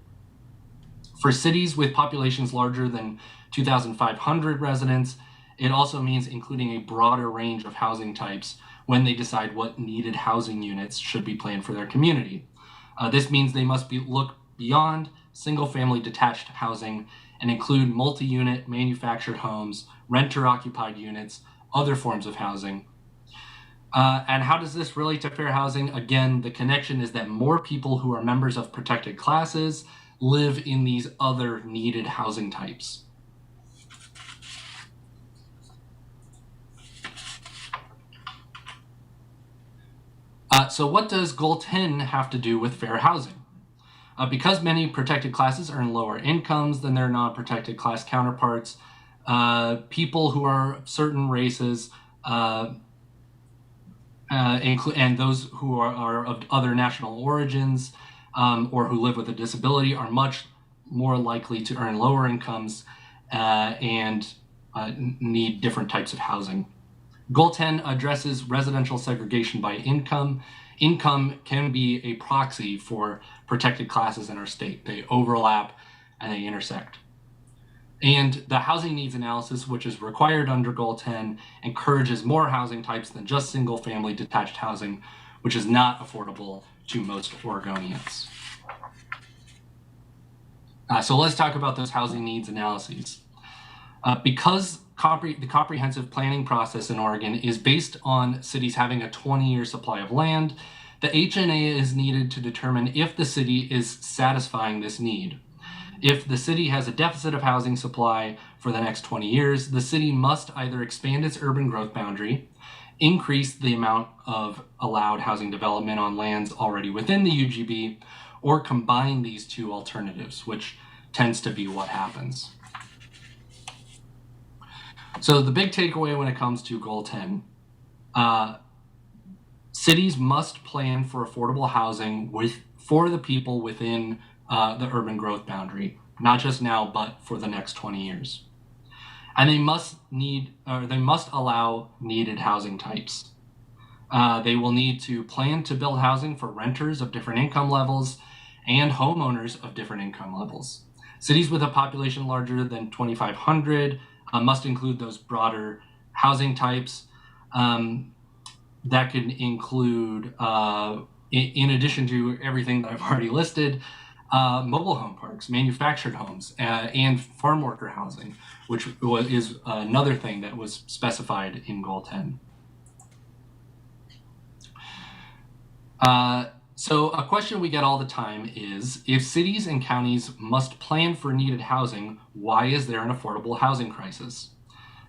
For cities with populations larger than 2,500 residents, it also means including a broader range of housing types when they decide what needed housing units should be planned for their community. This means they must look beyond single-family detached housing and include multi-unit manufactured homes, renter-occupied units, other forms of housing. And how does this relate to fair housing? Again, the connection is that more people who are members of protected classes live in these other needed housing types. So what does Goal 10 have to do with fair housing? Because many protected classes earn lower incomes than their non-protected class counterparts, people who are certain races, and those who are of other national origins or who live with a disability are much more likely to earn lower incomes and need different types of housing. Goal 10 addresses residential segregation by income. Income can be a proxy for protected classes in our state. They overlap and they intersect. And the housing needs analysis, which is required under Goal 10, encourages more housing types than just single-family detached housing, which is not affordable to most Oregonians. So let's talk about those housing needs analyses. Because the comprehensive planning process in Oregon is based on cities having a 20-year supply of land, the HNA is needed to determine if the city is satisfying this need. If the city has a deficit of housing supply for the next 20 years, the city must either expand its urban growth boundary, increase the amount of allowed housing development on lands already within the UGB, or combine these two alternatives, which tends to be what happens. So the big takeaway when it comes to Goal 10, cities must plan for affordable housing for the people within the urban growth boundary, not just now, but for the next 20 years. And they must allow needed housing types. They will need to plan to build housing for renters of different income levels and homeowners of different income levels. Cities with a population larger than 2,500 must include those broader housing types. That could include, in addition to everything that I've already listed, mobile home parks, manufactured homes, and farm worker housing, which is another thing that was specified in Goal 10. So a question we get all the time is, if cities and counties must plan for needed housing, why is there an affordable housing crisis?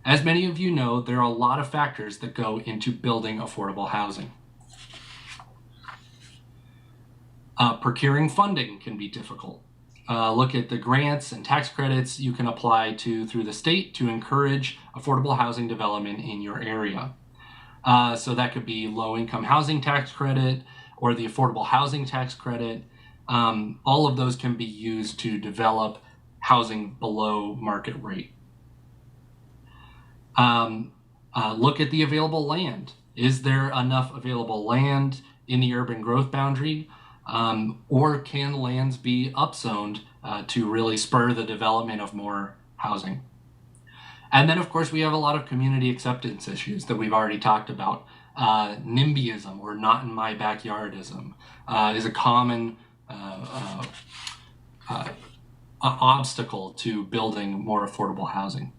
As many of you know, there are a lot of factors that go into building affordable housing. Procuring funding can be difficult. Look at the grants and tax credits you can apply to through the state to encourage affordable housing development in your area. So that could be low-income housing tax credit or the affordable housing tax credit. All of those can be used to develop housing below market rate. Look at the available land. Is there enough available land in the urban growth boundary? Or can lands be upzoned to really spur the development of more housing? And then, of course, we have a lot of community acceptance issues that we've already talked about. NIMBYism, or not in my backyardism, is a common obstacle to building more affordable housing.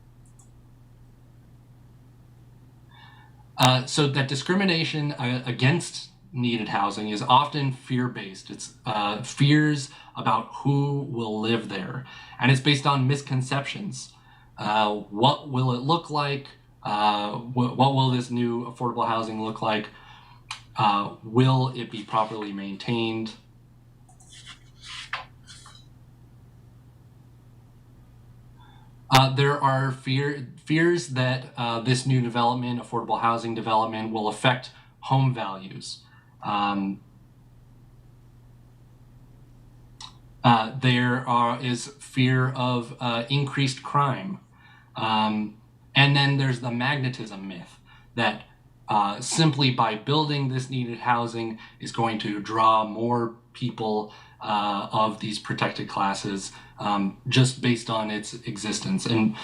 So that discrimination against needed housing is often fear-based. It's fears about who will live there. And it's based on misconceptions. What will it look like? What will this new affordable housing look like? Will it be properly maintained? There are fears that this new development, affordable housing development, will affect home values. There is fear of increased crime. And then there's the magnetism myth that simply by building this needed housing is going to draw more people of these protected classes just based on its existence. And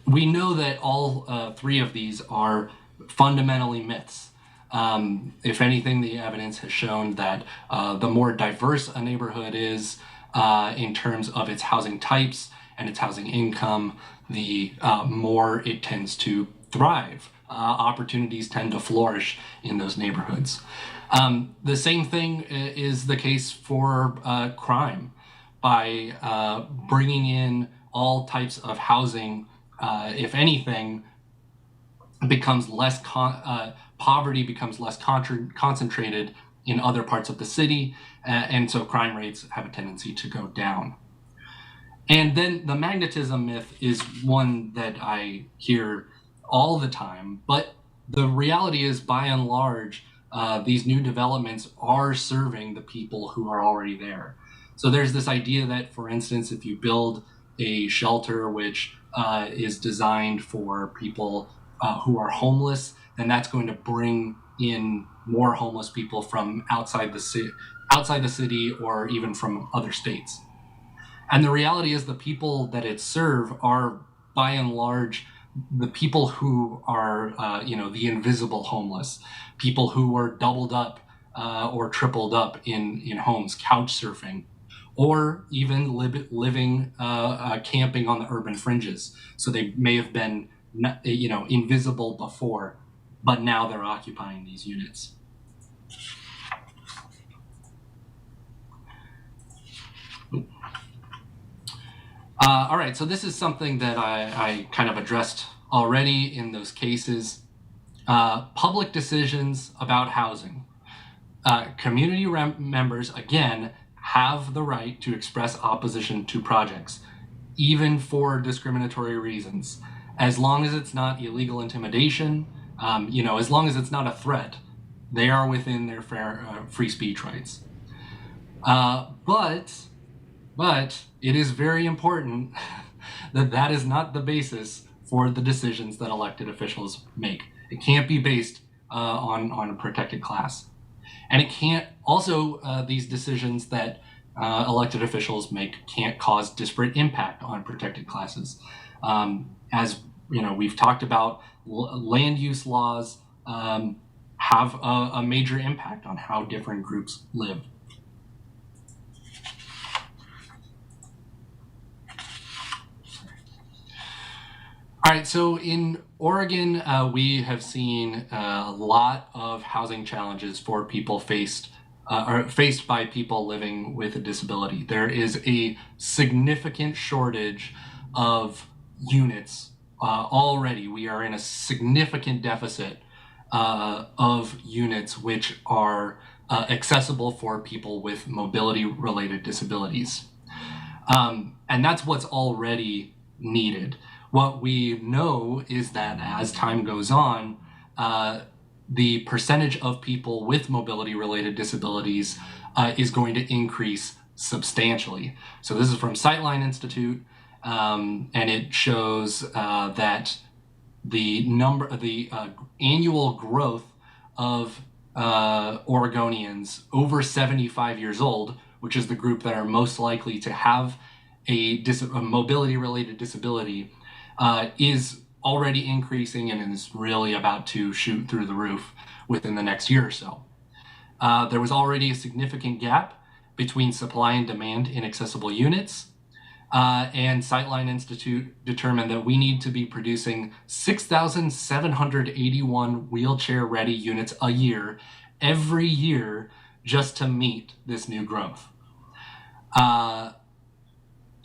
we know that all three of these are fundamentally myths. If anything, the evidence has shown that the more diverse a neighborhood is in terms of its housing types and its housing income, the more it tends to thrive. Opportunities tend to flourish in those neighborhoods. The same thing is the case for crime. By bringing in all types of housing, if anything, becomes less poverty becomes less concentrated in other parts of the city, and so crime rates have a tendency to go down. And then the magnetism myth is one that I hear all the time, but the reality is, by and large, these new developments are serving the people who are already there. So there's this idea that, for instance, if you build a shelter which is designed for people who are homeless, then that's going to bring in more homeless people from outside the city or even from other states. And the reality is the people that it serve are, by and large, the people who are, the invisible homeless, people who are doubled up or tripled up in homes, couch surfing, or even living camping on the urban fringes. So they may have been, invisible before, but now they're occupying these units. All right, so this is something that I kind of addressed already in those cases. Public decisions about housing. Community members, again, have the right to express opposition to projects, even for discriminatory reasons, as long as it's not illegal intimidation, as long as it's not a threat. They are within their free speech rights. But it is very important that that is not the basis for the decisions that elected officials make. It can't be based on a protected class. And it can't also, these decisions that elected officials make can't cause disparate impact on protected classes. As you know, we've talked about, land use laws have a major impact on how different groups live. All right, so in Oregon, we have seen a lot of housing challenges for people faced by people living with a disability. There is a significant shortage of units already. We are in a significant deficit of units which are accessible for people with mobility-related disabilities. And that's what's already needed. What we know is that as time goes on, the percentage of people with mobility-related disabilities is going to increase substantially. So this is from Sightline Institute, and it shows that the annual growth of Oregonians over 75 years old, which is the group that are most likely to have a mobility-related disability, is already increasing and is really about to shoot through the roof within the next year or so. There was already a significant gap between supply and demand in accessible units, and Sightline Institute determined that we need to be producing 6,781 wheelchair-ready units a year, every year, just to meet this new growth.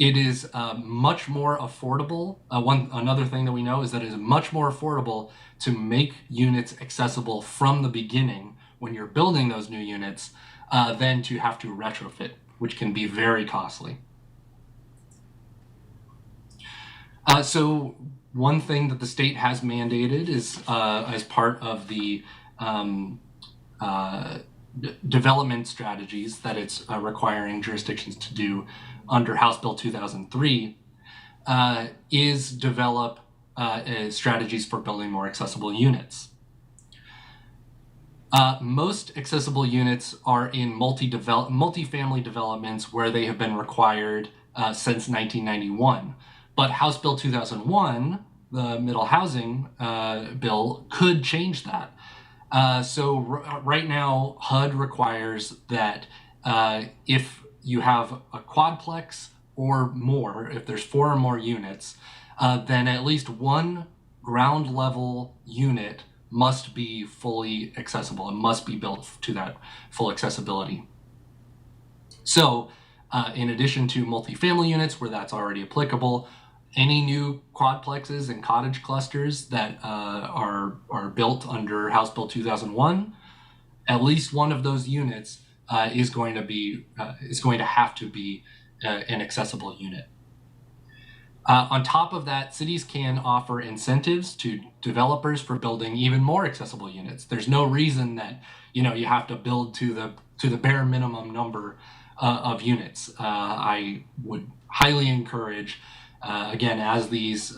It is much more affordable. Another thing that we know is that it is much more affordable to make units accessible from the beginning when you're building those new units than to have to retrofit, which can be very costly. So one thing that the state has mandated is as part of the development strategies that it's requiring jurisdictions to do under House Bill 2003 is develop strategies for building more accessible units. Most accessible units are in multi-family developments where they have been required since 1991. But House Bill 2001, the middle housing bill, could change that. So right now, HUD requires that if you have a quadplex or more, if there's 4 or more units, then at least one ground level unit must be fully accessible. It must be built to that full accessibility. So in addition to multifamily units where that's already applicable, any new quadplexes and cottage clusters that are built under House Bill 2001, at least one of those units is going to have to be an accessible unit. On top of that, cities can offer incentives to developers for building even more accessible units. There's no reason that you have to build to the bare minimum number of units. I would highly encourage, again, as these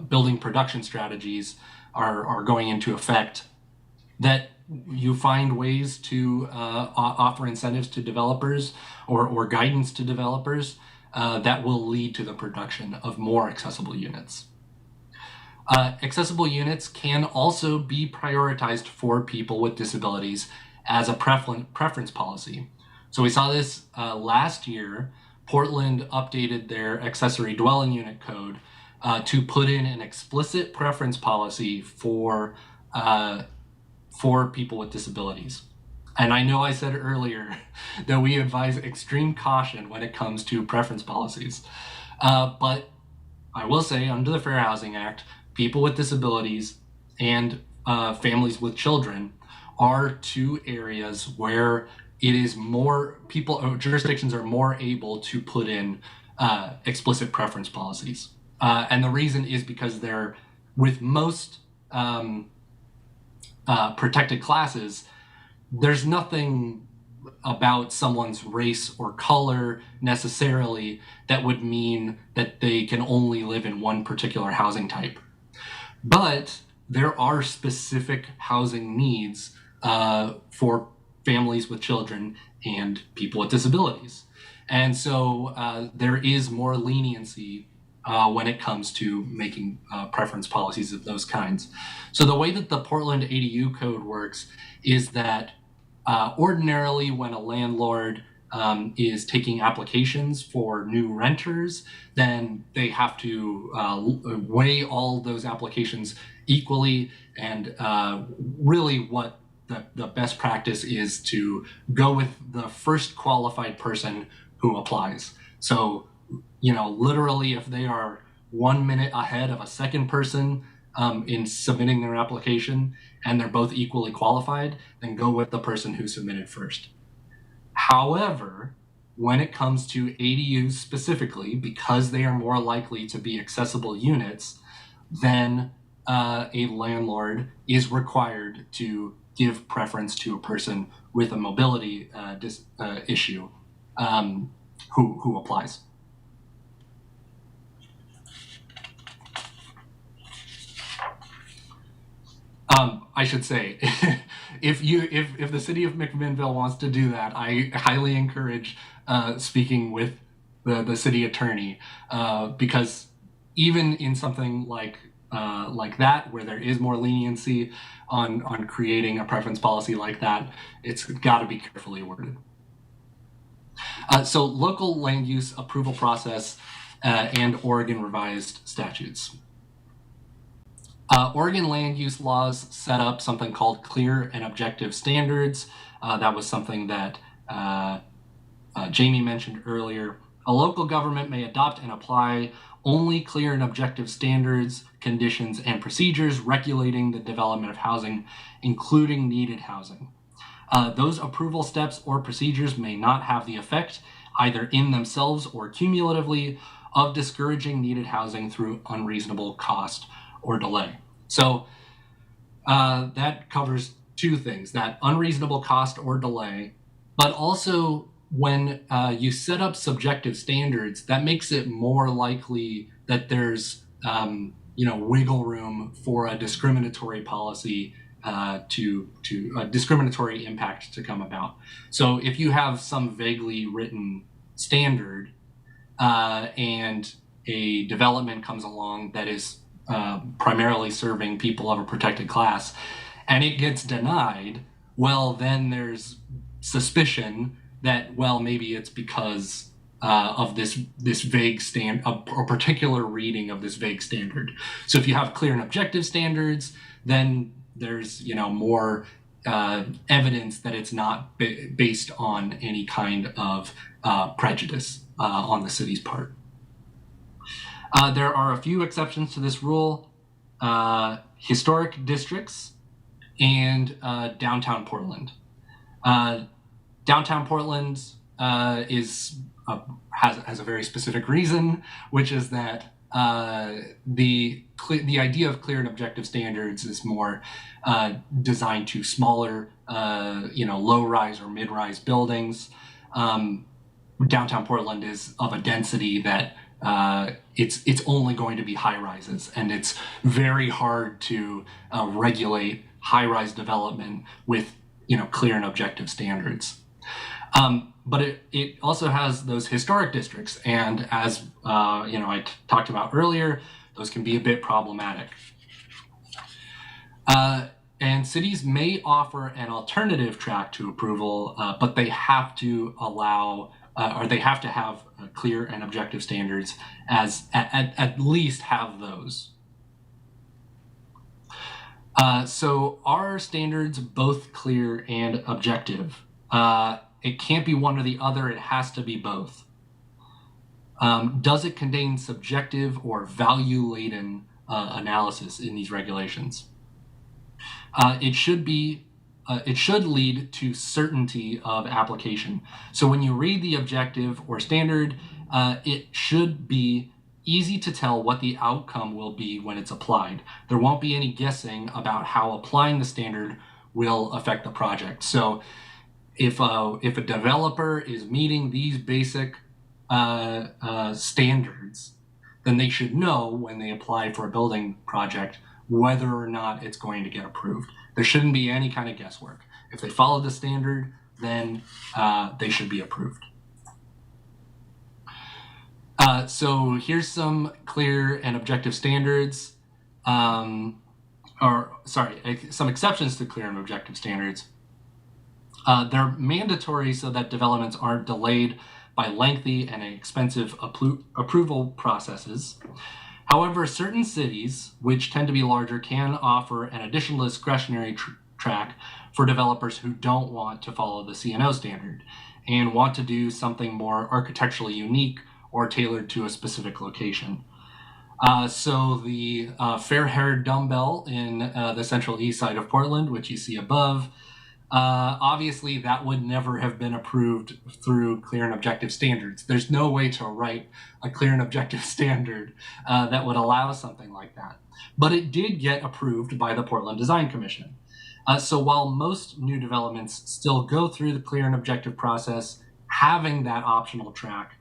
building production strategies are going into effect, that you find ways to offer incentives to developers or guidance to developers that will lead to the production of more accessible units. Accessible units can also be prioritized for people with disabilities as a preference policy. So we saw this last year. Portland updated their accessory dwelling unit code to put in an explicit preference policy for people with disabilities. And I know I said earlier that we advise extreme caution when it comes to preference policies. But I will say, under the Fair Housing Act, people with disabilities and families with children are 2 areas where it is more jurisdictions are more able to put in explicit preference policies. And the reason is because they're, with most protected classes, there's nothing about someone's race or color necessarily that would mean that they can only live in one particular housing type. But there are specific housing needs for families with children and people with disabilities. And so there is more leniency when it comes to making preference policies of those kinds. So the way that the Portland ADU code works is that ordinarily when a landlord is taking applications for new renters, then they have to weigh all those applications equally. And really what the best practice is to go with the first qualified person who applies. So, literally if they are 1 minute ahead of a second person in submitting their application and they're both equally qualified, then go with the person who submitted first. However, when it comes to ADUs specifically, because they are more likely to be accessible units, then a landlord is required to give preference to a person with a mobility issue who applies. I should say, if the city of McMinnville wants to do that, I highly encourage speaking with the city attorney, because even in something like that, where there is more leniency on creating a preference policy like that, it's got to be carefully worded. So local land use approval process and Oregon revised statutes. Oregon land use laws set up something called clear and objective standards. That was something that Jamie mentioned earlier. A local government may adopt and apply only clear and objective standards, conditions, and procedures regulating the development of housing, including needed housing. Those approval steps or procedures may not have the effect, either in themselves or cumulatively, of discouraging needed housing through unreasonable cost or delay. So that covers two things, that unreasonable cost or delay, but also when you set up subjective standards, that makes it more likely that there's wiggle room for a discriminatory policy to a discriminatory impact to come about. So if you have some vaguely written standard and a development comes along that is primarily serving people of a protected class and it gets denied, well, then there's suspicion that, well, maybe it's because of this vague a particular reading of this vague standard. So if you have clear and objective standards, then there's more evidence that it's not based on any kind of prejudice on the city's part. There are a few exceptions to this rule: historic districts and downtown Portland. Downtown Portland has a very specific reason, which is that the idea of clear and objective standards is more designed to smaller, low-rise or mid-rise buildings. Downtown Portland is of a density that it's only going to be high-rises, and it's very hard to regulate high-rise development with clear and objective standards. But it also has those historic districts, and as I talked about earlier, those can be a bit problematic. And cities may offer an alternative track to approval, but they have to allow, or they have to have clear and objective standards, as at least have those. So are standards both clear and objective? It can't be one or the other, it has to be both. Does it contain subjective or value-laden analysis in these regulations? It should lead to certainty of application. So when you read the objective or standard, it should be easy to tell what the outcome will be when it's applied. There won't be any guessing about how applying the standard will affect the project. So if a developer is meeting these basic standards, then they should know when they apply for a building project whether or not it's going to get approved. There shouldn't be any kind of guesswork. If they follow the standard, then they should be approved. So here's some clear and objective standards, some exceptions to clear and objective standards. They're mandatory so that developments aren't delayed by lengthy and expensive approval processes. However, certain cities, which tend to be larger, can offer an additional discretionary track for developers who don't want to follow the C&O standard and want to do something more architecturally unique or tailored to a specific location. So the fair-haired dumbbell in the central east side of Portland, which you see above, obviously that would never have been approved through clear and objective standards. There's no way to write a clear and objective standard that would allow something like that. But it did get approved by the Portland Design Commission. So while most new developments still go through the clear and objective process, having that optional track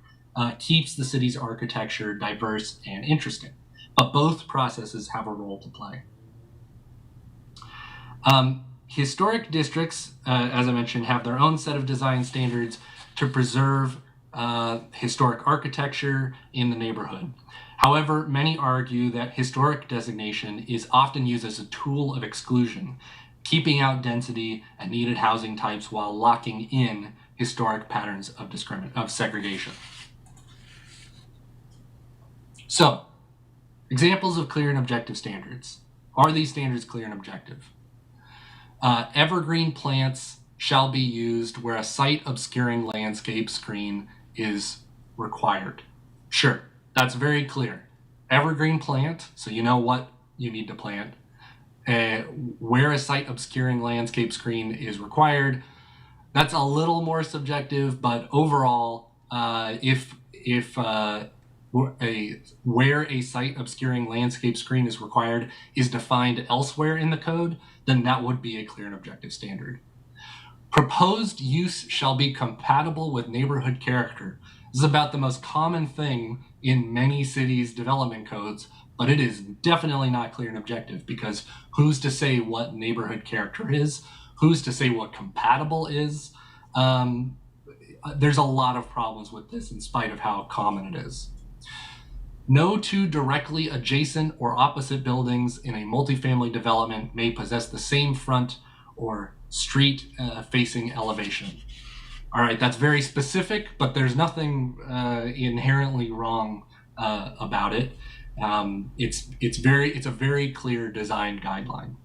keeps the city's architecture diverse and interesting. But both processes have a role to play. Historic districts, as I mentioned, have their own set of design standards to preserve historic architecture in the neighborhood. However, many argue that historic designation is often used as a tool of exclusion, keeping out density and needed housing types while locking in historic patterns of segregation. So, examples of clear and objective standards. Are these standards clear and objective? Evergreen plants shall be used where a site obscuring landscape screen is required. Sure, that's very clear. Evergreen plant, so you know what you need to plant. Where a site obscuring landscape screen is required, that's a little more subjective, but overall, where a site obscuring landscape screen is required is defined elsewhere in the code, then that would be a clear and objective standard. Proposed use shall be compatible with neighborhood character. This is about the most common thing in many cities' development codes, but it is definitely not clear and objective, because who's to say what neighborhood character is? Who's to say what compatible is? There's a lot of problems with this in spite of how common it is. No two directly adjacent or opposite buildings in a multifamily development may possess the same front or street facing elevation. All right, that's very specific, but there's nothing inherently wrong about it. It's a very clear design guideline.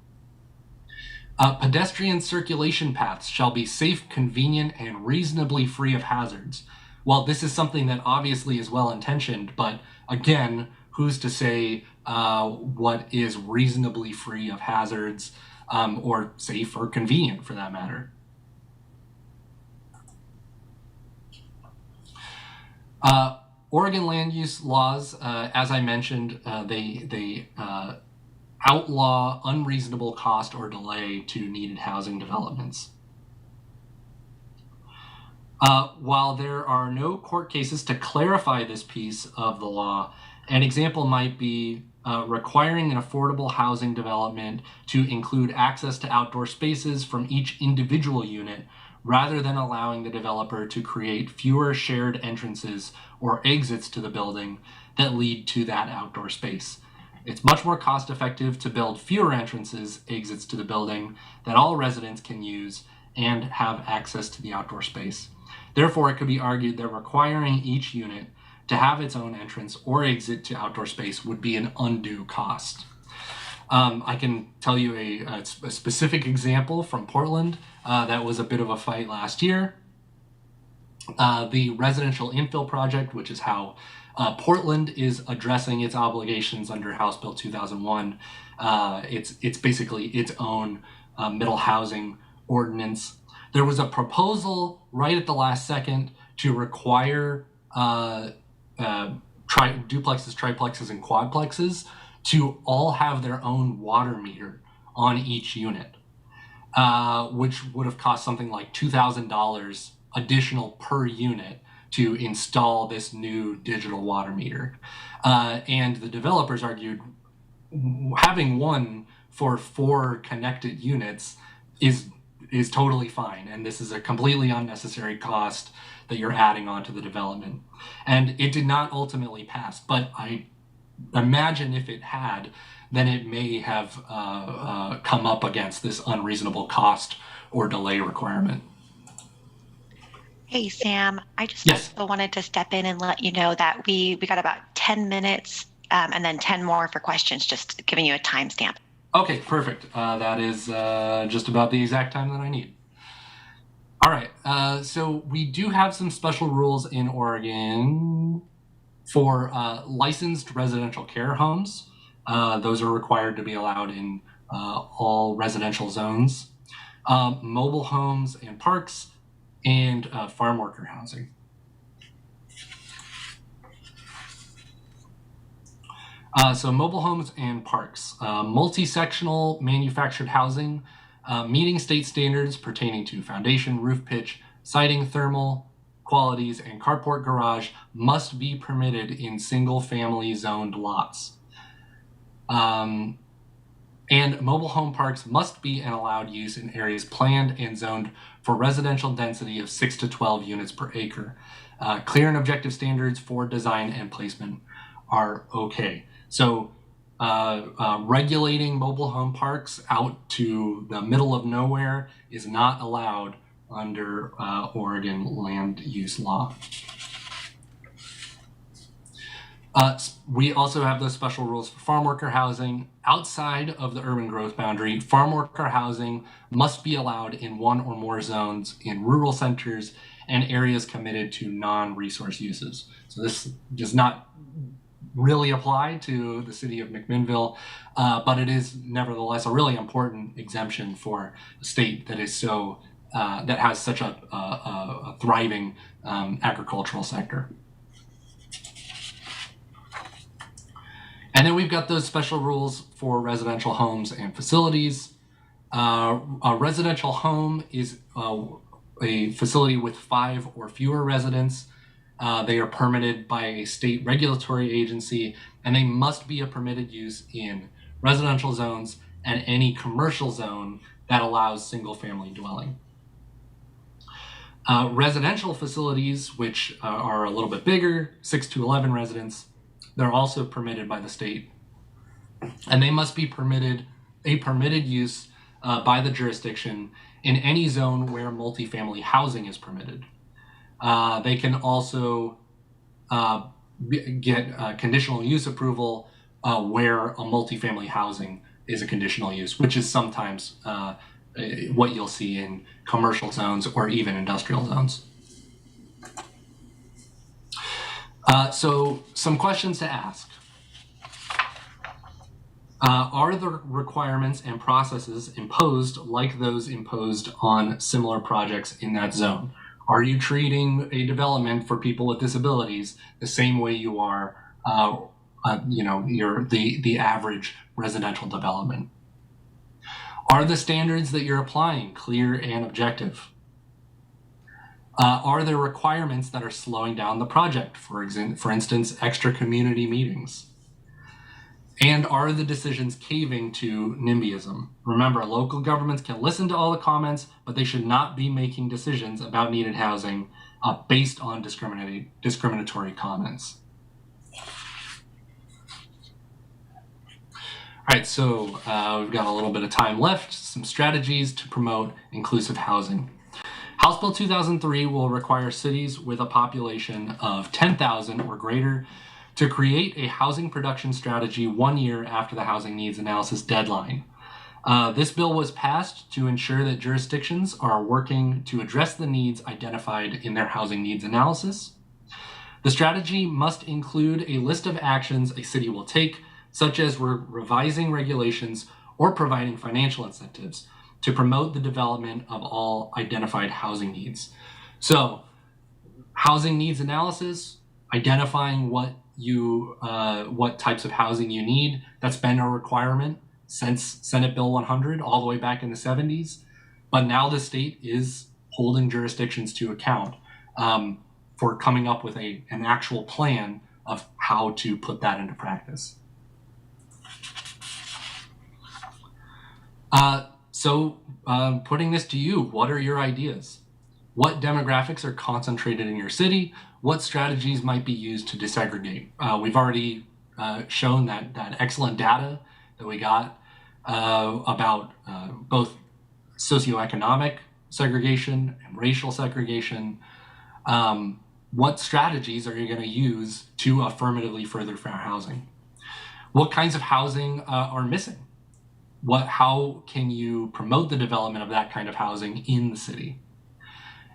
Pedestrian circulation paths shall be safe, convenient, and reasonably free of hazards. Well, this is something that obviously is well-intentioned, but again, who's to say what is reasonably free of hazards or safe or convenient for that matter? Oregon land use laws, as I mentioned, they outlaw unreasonable cost or delay to needed housing developments. While there are no court cases to clarify this piece of the law, an example might be requiring an affordable housing development to include access to outdoor spaces from each individual unit, rather than allowing the developer to create fewer shared entrances or exits to the building that lead to that outdoor space. It's much more cost effective to build fewer entrances, exits to the building that all residents can use and have access to the outdoor space. Therefore, it could be argued that requiring each unit to have its own entrance or exit to outdoor space would be an undue cost. I can tell you a specific example from Portland that was a bit of a fight last year. The residential infill project, which is how Portland is addressing its obligations under House Bill 2001. It's basically its own middle housing ordinance. There was a proposal right at the last second to require duplexes, triplexes, and quadplexes to all have their own water meter on each unit. which would have cost something like $2,000 additional per unit to install this new digital water meter. And the developers argued having one for 4 connected units is totally fine, and this is a completely unnecessary cost that you're adding onto the development. And it did not ultimately pass, but I imagine if it had, then it may have come up against this unreasonable cost or delay requirement. Hey, Sam, I just Yes. also wanted to step in and let you know that we got about 10 minutes and then 10 more for questions, just giving you a timestamp. Okay, perfect. That is just about the exact time that I need. All right, so we do have some special rules in Oregon for licensed residential care homes. Those are required to be allowed in all residential zones, mobile homes and parks, and farm worker housing. So mobile homes and parks, multi-sectional manufactured housing, meeting state standards pertaining to foundation, roof pitch, siding, thermal qualities, and carport garage must be permitted in single-family zoned lots. And mobile home parks must be an allowed use in areas planned and zoned for residential density of 6 to 12 units per acre. Clear and objective standards for design and placement are okay. So regulating mobile home parks out to the middle of nowhere is not allowed under Oregon land use law. We also have those special rules for farm worker housing. Outside of the urban growth boundary, farm worker housing must be allowed in one or more zones in rural centers and areas committed to non-resource uses. So this does not really apply to the city of McMinnville, but it is nevertheless a really important exemption for a state that is so that has such a thriving agricultural sector. And then we've got those special rules for residential homes and facilities. A residential home is a facility with 5 or fewer residents. They are permitted by a state regulatory agency, and they must be a permitted use in residential zones and any commercial zone that allows single-family dwelling. Residential facilities, which are a little bit bigger, 6 to 11 residents, they're also permitted by the state, and they must be permitted use by the jurisdiction in any zone where multifamily housing is permitted. They can also get conditional use approval where a multifamily housing is a conditional use, which is sometimes what you'll see in commercial zones or even industrial zones. So some questions to ask. Are the requirements and processes imposed like those imposed on similar projects in that zone? Are you treating a development for people with disabilities the same way you are, the average residential development? Are the standards that you're applying clear and objective? Are there requirements that are slowing down the project? For instance, extra community meetings. And are the decisions caving to NIMBYism? Remember, local governments can listen to all the comments, but they should not be making decisions about needed housing based on discriminatory comments. All right, so we've got a little bit of time left. Some strategies to promote inclusive housing. House Bill 2003 will require cities with a population of 10,000 or greater to create a housing production strategy 1 year after the housing needs analysis deadline. This bill was passed to ensure that jurisdictions are working to address the needs identified in their housing needs analysis. The strategy must include a list of actions a city will take, such as revising regulations or providing financial incentives to promote the development of all identified housing needs. So, housing needs analysis, identifying what types of housing you need. That's been a requirement since Senate Bill 100 all the way back in the 70s. But now the state is holding jurisdictions to account for coming up with an actual plan of how to put that into practice. Putting this to you, what are your ideas? What demographics are concentrated in your city? What strategies might be used to desegregate? We've already shown that excellent data that we got about both socioeconomic segregation and racial segregation. What strategies are you going to use to affirmatively further fair housing? What kinds of housing are missing? How can you promote the development of that kind of housing in the city?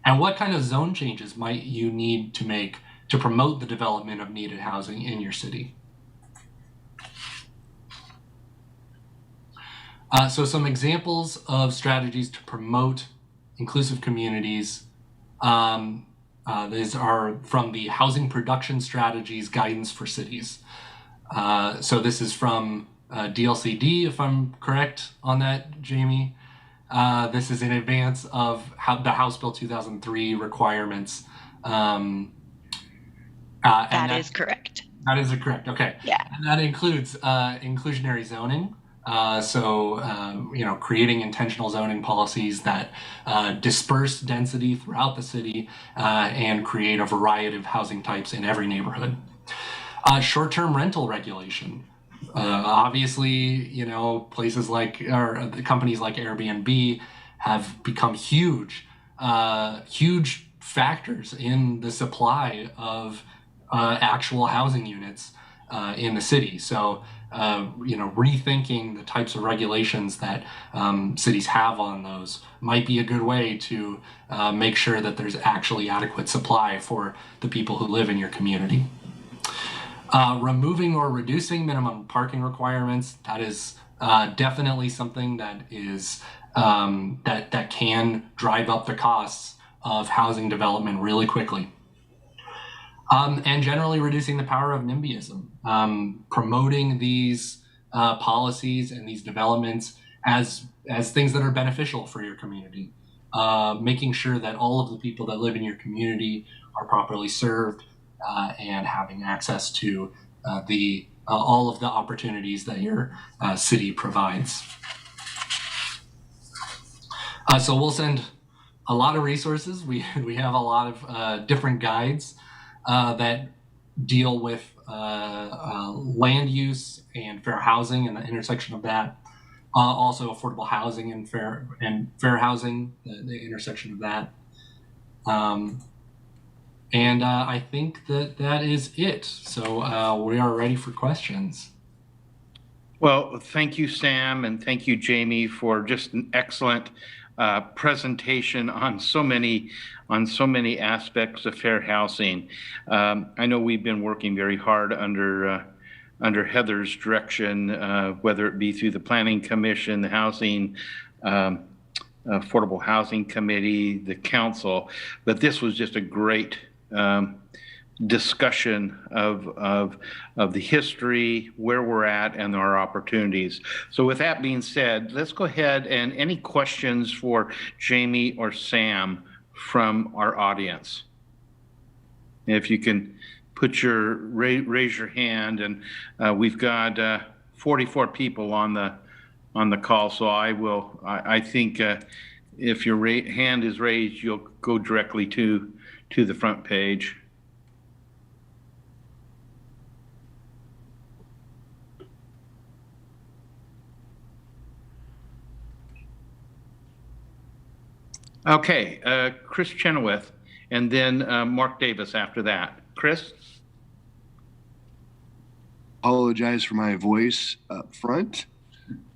And what kind of zone changes might you need to make to promote the development of needed housing in your city? So some examples of strategies to promote inclusive communities. These are from the Housing Production Strategies Guidance for Cities. So this is from DLCD, if I'm correct on that, Jamie. This is in advance of the House Bill 2003 requirements. That is correct. That is correct. Okay. Yeah. And that includes inclusionary zoning. Creating intentional zoning policies that disperse density throughout the city and create a variety of housing types in every neighborhood. Short-term rental regulation. Obviously, places like, or the companies like Airbnb have become huge factors in the supply of actual housing units in the city. So, rethinking the types of regulations that cities have on those might be a good way to make sure that there's actually adequate supply for the people who live in your community. Removing or reducing minimum parking requirements, that is definitely something that is that can drive up the costs of housing development really quickly. And generally reducing the power of NIMBYism, promoting these policies and these developments as things that are beneficial for your community, making sure that all of the people that live in your community are properly served and having access to all of the opportunities that your city provides. So we'll send a lot of resources. We have a lot of different guides that deal with land use and fair housing and the intersection of that. Also affordable housing and fair housing, the intersection of that. I think that is it. So we are ready for questions. Well, thank you, Sam, and thank you, Jamie, for just an excellent presentation on so many aspects of fair housing. I know we've been working very hard under Heather's direction, whether it be through the Planning Commission, the Housing Affordable Housing Committee, the Council, but this was just a great discussion of the history, where we're at, and our opportunities. So with that being said, let's go ahead and any questions for Jamie or Sam from our audience. If you can raise your hand, and we've got 44 people on the call, so I think if your hand is raised, you'll go directly to the front page. Okay, Chris Chenoweth, and then Mark Davis after that. Chris? Apologize for my voice up front.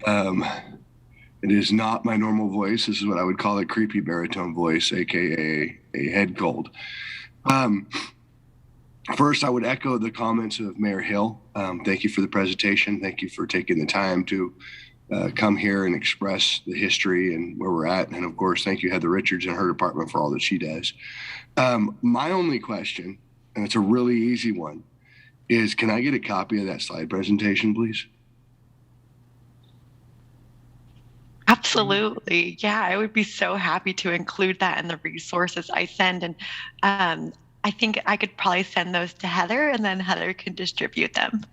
It is not my normal voice. This is what I would call a creepy baritone voice, aka a head cold. First, I would echo the comments of Mayor Hill. Thank you for the presentation. Thank you for taking the time to come here and express the history and where we're at. And of course, thank you, Heather Richards and her department for all that she does. My only question, and it's a really easy one, is can I get a copy of that slide presentation, please? Absolutely. Yeah, I would be so happy to include that in the resources I send. And I think I could probably send those to Heather and then Heather can distribute them.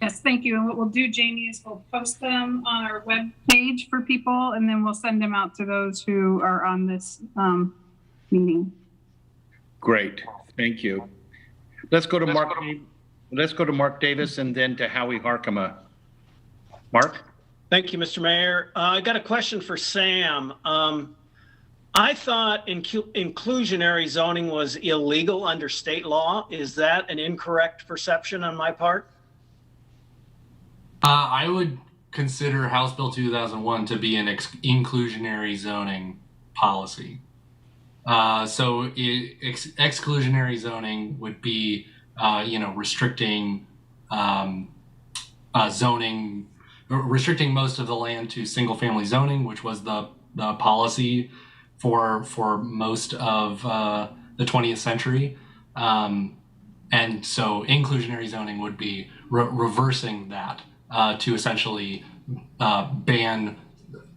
Yes, thank you. And what we'll do, Jamie, is we'll post them on our web page for people, and then we'll send them out to those who are on this meeting. Great, thank you. Let's go to Mark. Let's go to Mark Davis and then to Howie Harkema. Mark? Thank you, Mr. Mayor. I got a question for Sam. I thought inclusionary zoning was illegal under state law. Is that an incorrect perception on my part? I would consider House Bill 2001 to be an inclusionary zoning policy. So exclusionary zoning would be, restricting zoning, restricting most of the land to single-family zoning, which was the policy for most of the 20th century. And so inclusionary zoning would be reversing that to essentially ban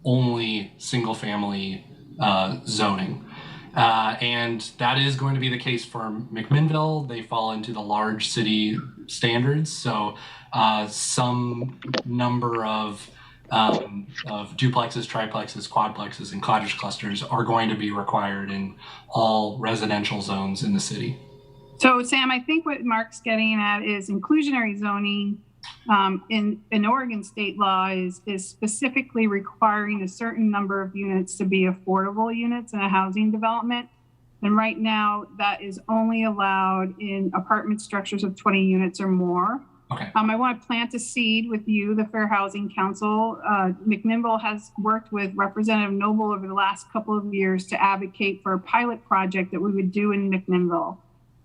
only single-family zoning. And that is going to be the case for McMinnville. They fall into the large city standards. So some number of duplexes, triplexes, quadplexes, and cottage clusters are going to be required in all residential zones in the city. So Sam, I think what Mark's getting at is inclusionary zoning in Oregon state law is specifically requiring a certain number of units to be affordable units in a housing development. And right now that is only allowed in apartment structures of 20 units or more. Okay. I want to plant a seed with you, the Fair Housing Council. McMinnville has worked with Representative Noble over the last couple of years to advocate for a pilot project that we would do in McMinnville,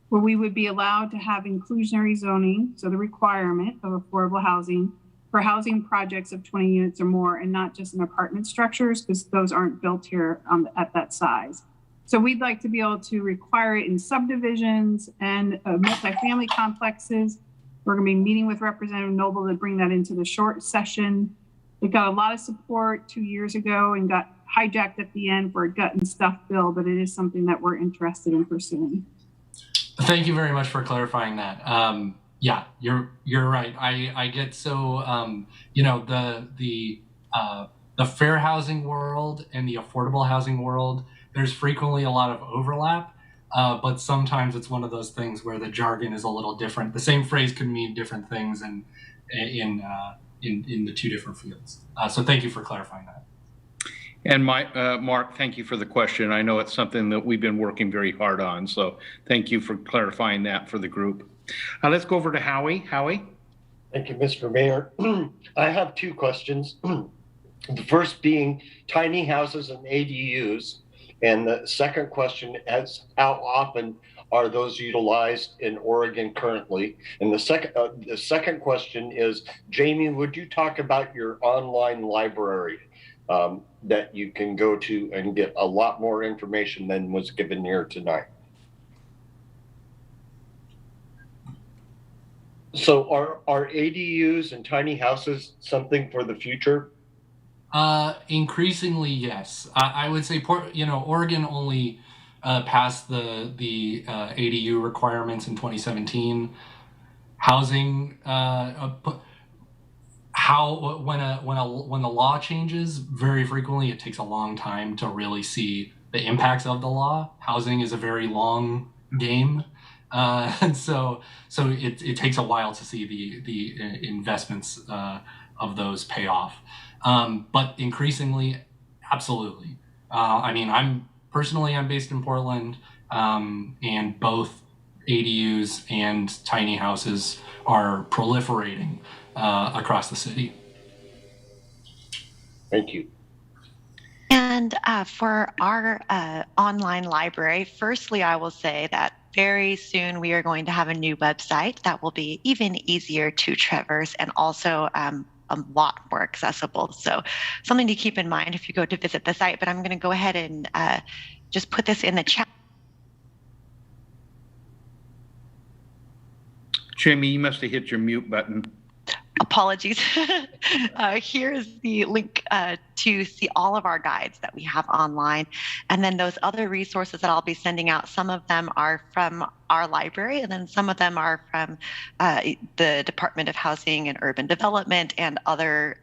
where we would be allowed to have inclusionary zoning, so the requirement of affordable housing for housing projects of 20 units or more, and not just in apartment structures, because those aren't built here at that size. So we'd like to be able to require it in subdivisions and multifamily complexes. We're going to be meeting with Representative Noble to bring that into the short session. It got a lot of support 2 years ago and got hijacked at the end for a gut and stuff bill, but it is something that we're interested in pursuing. Thank you very much for clarifying that. Yeah, you're right. I get so the fair housing world and the affordable housing world, there's frequently a lot of overlap, but sometimes it's one of those things where the jargon is a little different. The same phrase can mean different things in the two different fields. So thank you for clarifying that. And Mark, thank you for the question. I know it's something that we've been working very hard on, so thank you for clarifying that for the group. Let's go over to Howie. Howie? Thank you, Mr. Mayor. I have two questions. The first being tiny houses and ADUs, and the second question is how often are those utilized in Oregon currently? And the second question is, Jamie, would you talk about your online library that you can go to and get a lot more information than was given here tonight? So are ADUs and tiny houses something for the future? Increasingly, yes. I would say, Oregon only passed the ADU requirements in 2017. Housing, when the law changes, very frequently it takes a long time to really see the impacts of the law. Housing is a very long game, and so it takes a while to see the investments of those pay off. But increasingly, absolutely. I'm based in Portland, and both ADUs and tiny houses are proliferating across the city. Thank you. And for our online library, firstly, I will say that very soon we are going to have a new website that will be even easier to traverse and also a lot more accessible. So something to keep in mind if you go to visit the site, but I'm going to go ahead and just put this in the chat. Jamie, you must have hit your mute button. apologies. Here is the link to see all of our guides that we have online. And then those other resources that I'll be sending out, some of them are from our library, and then some of them are from the Department of Housing and Urban Development and other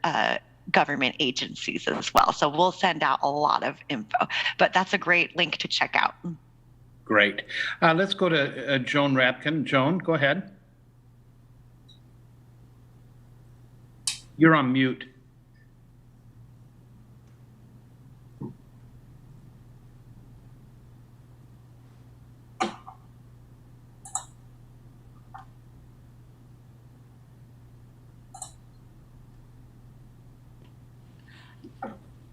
government agencies as well. So we'll send out a lot of info, but that's a great link to check out. Great. Let's go to Joan Rapkin. Joan, go ahead. You're on mute.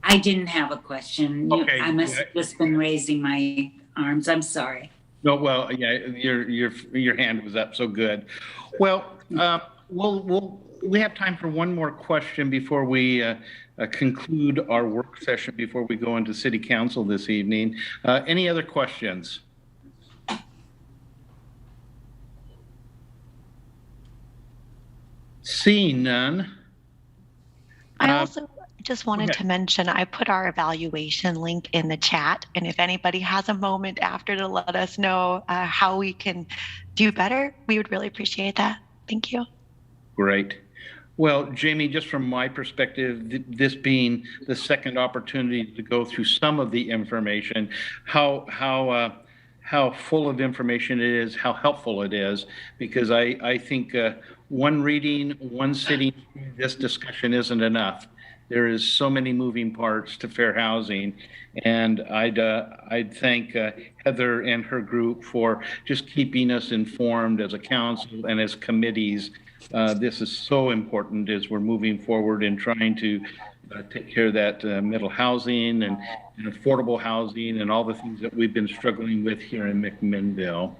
I didn't have a question. Okay. I must have just been raising my arms. I'm sorry. No, well, yeah, your hand was up, so good. Well, we have time for one more question before we conclude our work session before we go into City Council this evening. Any other questions? Seeing none. I also just wanted to mention, I put our evaluation link in the chat, and if anybody has a moment after to let us know how we can do better, we would really appreciate that. Thank you. Great. Well, Jamie, just from my perspective, this being the second opportunity to go through some of the information, how full of information it is, how helpful it is, because I think one reading, one sitting, this discussion isn't enough. There is so many moving parts to fair housing, and I'd thank Heather and her group for just keeping us informed as a council and as committees. This is so important as we're moving forward and trying to take care of that middle housing and affordable housing and all the things that we've been struggling with here in McMinnville.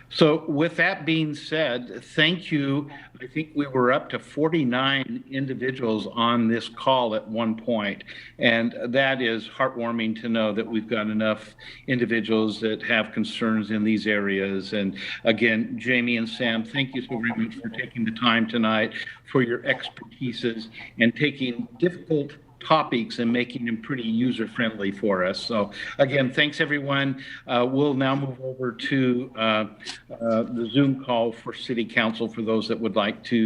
So with that being said, thank you. I think we were up to 49 individuals on this call at one point, and that is heartwarming to know that we've got enough individuals that have concerns in these areas. And again, Jamie and Sam, thank you so very much for taking the time tonight, for your expertises and taking difficult topics and making them pretty user-friendly for us. So again, thanks everyone. We'll now move over to the Zoom call for City Council for those that would like to